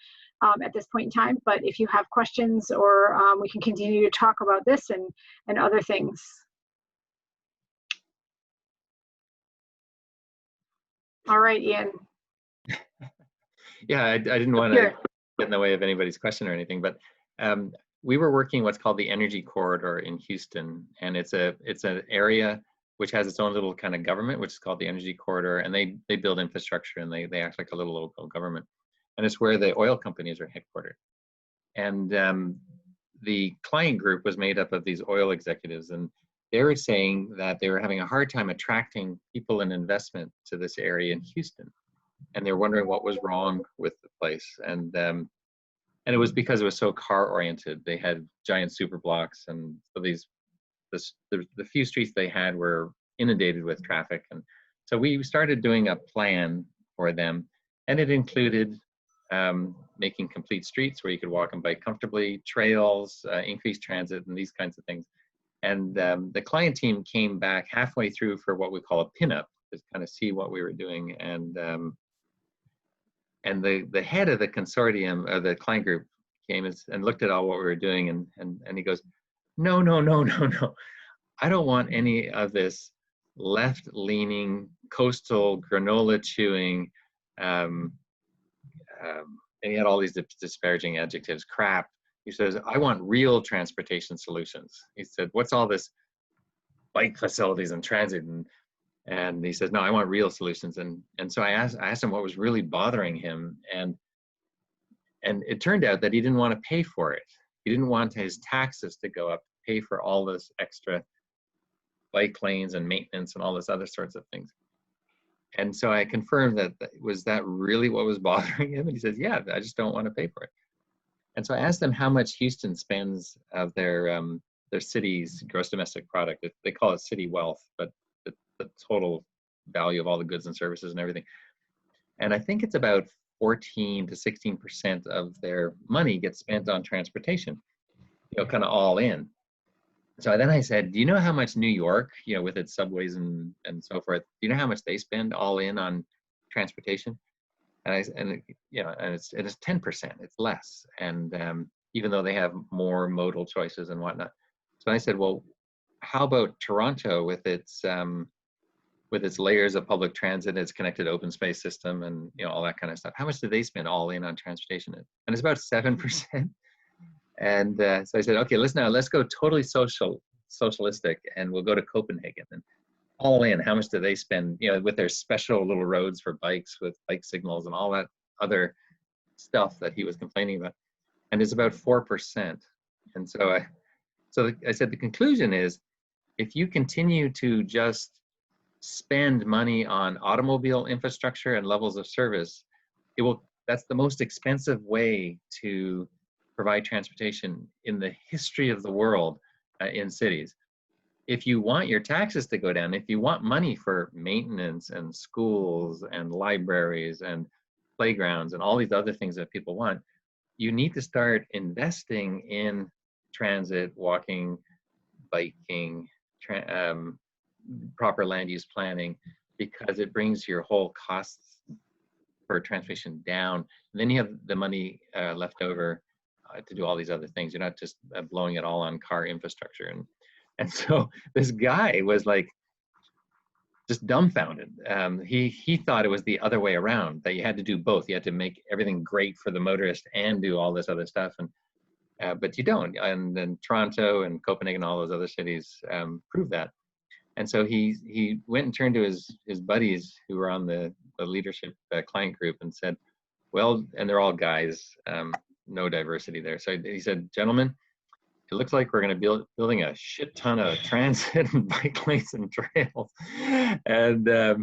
at this point in time, but if you have questions, or we can continue to talk about this and other things. All right, Ian. Yeah, I didn't want to get in the way of anybody's question or anything, but we were working what's called the Energy Corridor in Houston, and it's an area which has its own little kind of government, which is called the Energy Corridor, and they build infrastructure, and they act like a little local government. And it's where the oil companies are headquartered. And the client group was made up of these oil executives, and they were saying that they were having a hard time attracting people and investment to this area in Houston. And they're wondering what was wrong with the place. And it was because it was so car oriented. They had giant super blocks, and so the few streets they had were inundated with traffic. And so we started doing a plan for them, and it included making complete streets where you could walk and bike comfortably, trails, increased transit, and these kinds of things. And the client team came back halfway through for what we call a pinup, to kind of see what we were doing. And the head of the consortium, or the client group, came and looked at all what we were doing, and he goes, no, no, no, no, no. I don't want any of this left-leaning, coastal, granola-chewing, and he had all these disparaging adjectives, crap. He says, I want real transportation solutions. He said, what's all this bike facilities and transit? And he says, no, I want real solutions. And so I asked him what was really bothering him. And it turned out that he didn't want to pay for it. He didn't want his taxes to go up, pay for all this extra bike lanes and maintenance and all this other sorts of things. And so I confirmed that, was that really what was bothering him? And he says, yeah, I just don't want to pay for it. And so I asked them how much Houston spends of their city's gross domestic product. They call it city wealth, but the total value of all the goods and services and everything. And I think it's about 14 to 16% of their money gets spent on transportation, kind of all in. So then I said, do you know how much New York, with its subways and so forth, do you know how much they spend all in on transportation? And it's 10%, it's less. And even though they have more modal choices and whatnot. So I said, well, how about Toronto with its layers of public transit, its connected open space system, and all that kind of stuff? How much do they spend all in on transportation? And it's about 7%. And so I said, okay, let's go totally socialistic, and we'll go to Copenhagen. And all in, how much do they spend, with their special little roads for bikes with bike signals and all that other stuff that he was complaining about? And it's about 4%. And so I said, the conclusion is, if you continue to just spend money on automobile infrastructure and levels of service, that's the most expensive way to provide transportation in the history of the world in cities. If you want your taxes to go down, if you want money for maintenance and schools and libraries and playgrounds and all these other things that people want, you need to start investing in transit, walking, biking, proper land use planning, because it brings your whole costs for transportation down. And then you have the money left over to do all these other things. You're not just blowing it all on car infrastructure. And so this guy was like just dumbfounded. He thought it was the other way around, that you had to do both. You had to make everything great for the motorist and do all this other stuff. But you don't. And then Toronto and Copenhagen, all those other cities prove that. And so he went and turned to his buddies who were on the leadership client group and said, well, and they're all guys, no diversity there. So he said, gentlemen, it looks like we're going to be building a shit ton of transit and bike lanes and trails. And so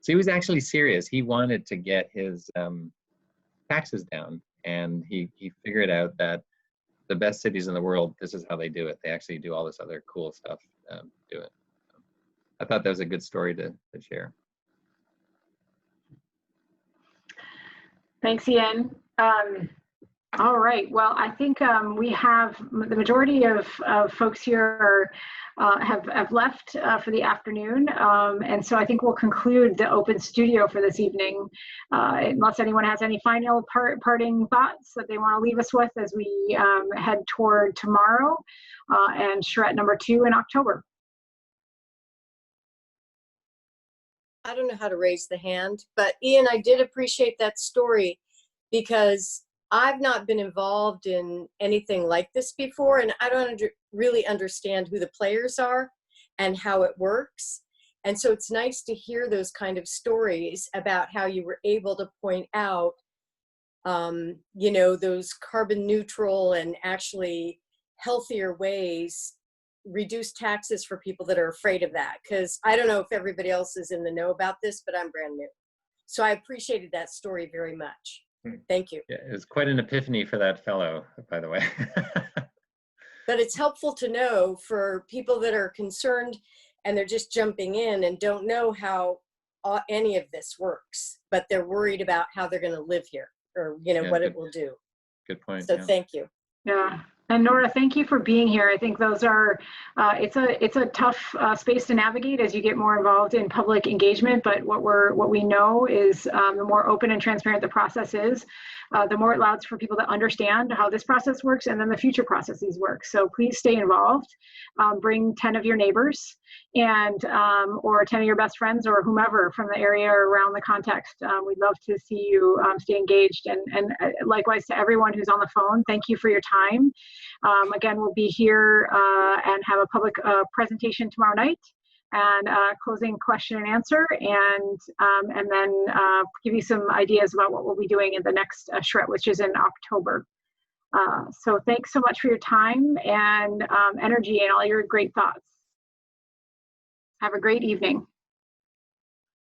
he was actually serious. He wanted to get his taxes down, and he figured out that the best cities in the world, this is how they do it. They actually do all this other cool stuff to do it. So I thought that was a good story to share. Thanks, Ian. All right. Well, I think we have the majority of folks here have left for the afternoon. And so I think we'll conclude the open studio for this evening, unless anyone has any final parting thoughts that they want to leave us with as we head toward tomorrow and charrette number 2 in October. I don't know how to raise the hand, but Ian, I did appreciate that story, because I've not been involved in anything like this before, and I don't really understand who the players are and how it works. And so it's nice to hear those kind of stories about how you were able to point out, those carbon neutral and actually healthier ways, reduce taxes for people that are afraid of that. Because I don't know if everybody else is in the know about this, but I'm brand new. So I appreciated that story very much. Thank you. Yeah, it was quite an epiphany for that fellow, by the way. But it's helpful to know for people that are concerned and they're just jumping in and don't know how any of this works, but they're worried about how they're going to live here, or what it will do. Good point. So thank you. Yeah. And Nora, thank you for being here. I think those are, it's a tough space to navigate as you get more involved in public engagement. But what we know is the more open and transparent the process is, the more it allows for people to understand how this process works and then the future processes work. So please stay involved. Bring 10 of your neighbors and or 10 of your best friends or whomever from the area or around the context. We'd love to see you stay engaged, and likewise to everyone who's on the phone, thank you for your time. Again, we'll be here and have a public presentation tomorrow night and closing question and answer, and then give you some ideas about what we'll be doing in the next SHRET, which is in October. So thanks so much for your time and energy and all your great thoughts. Have a great evening.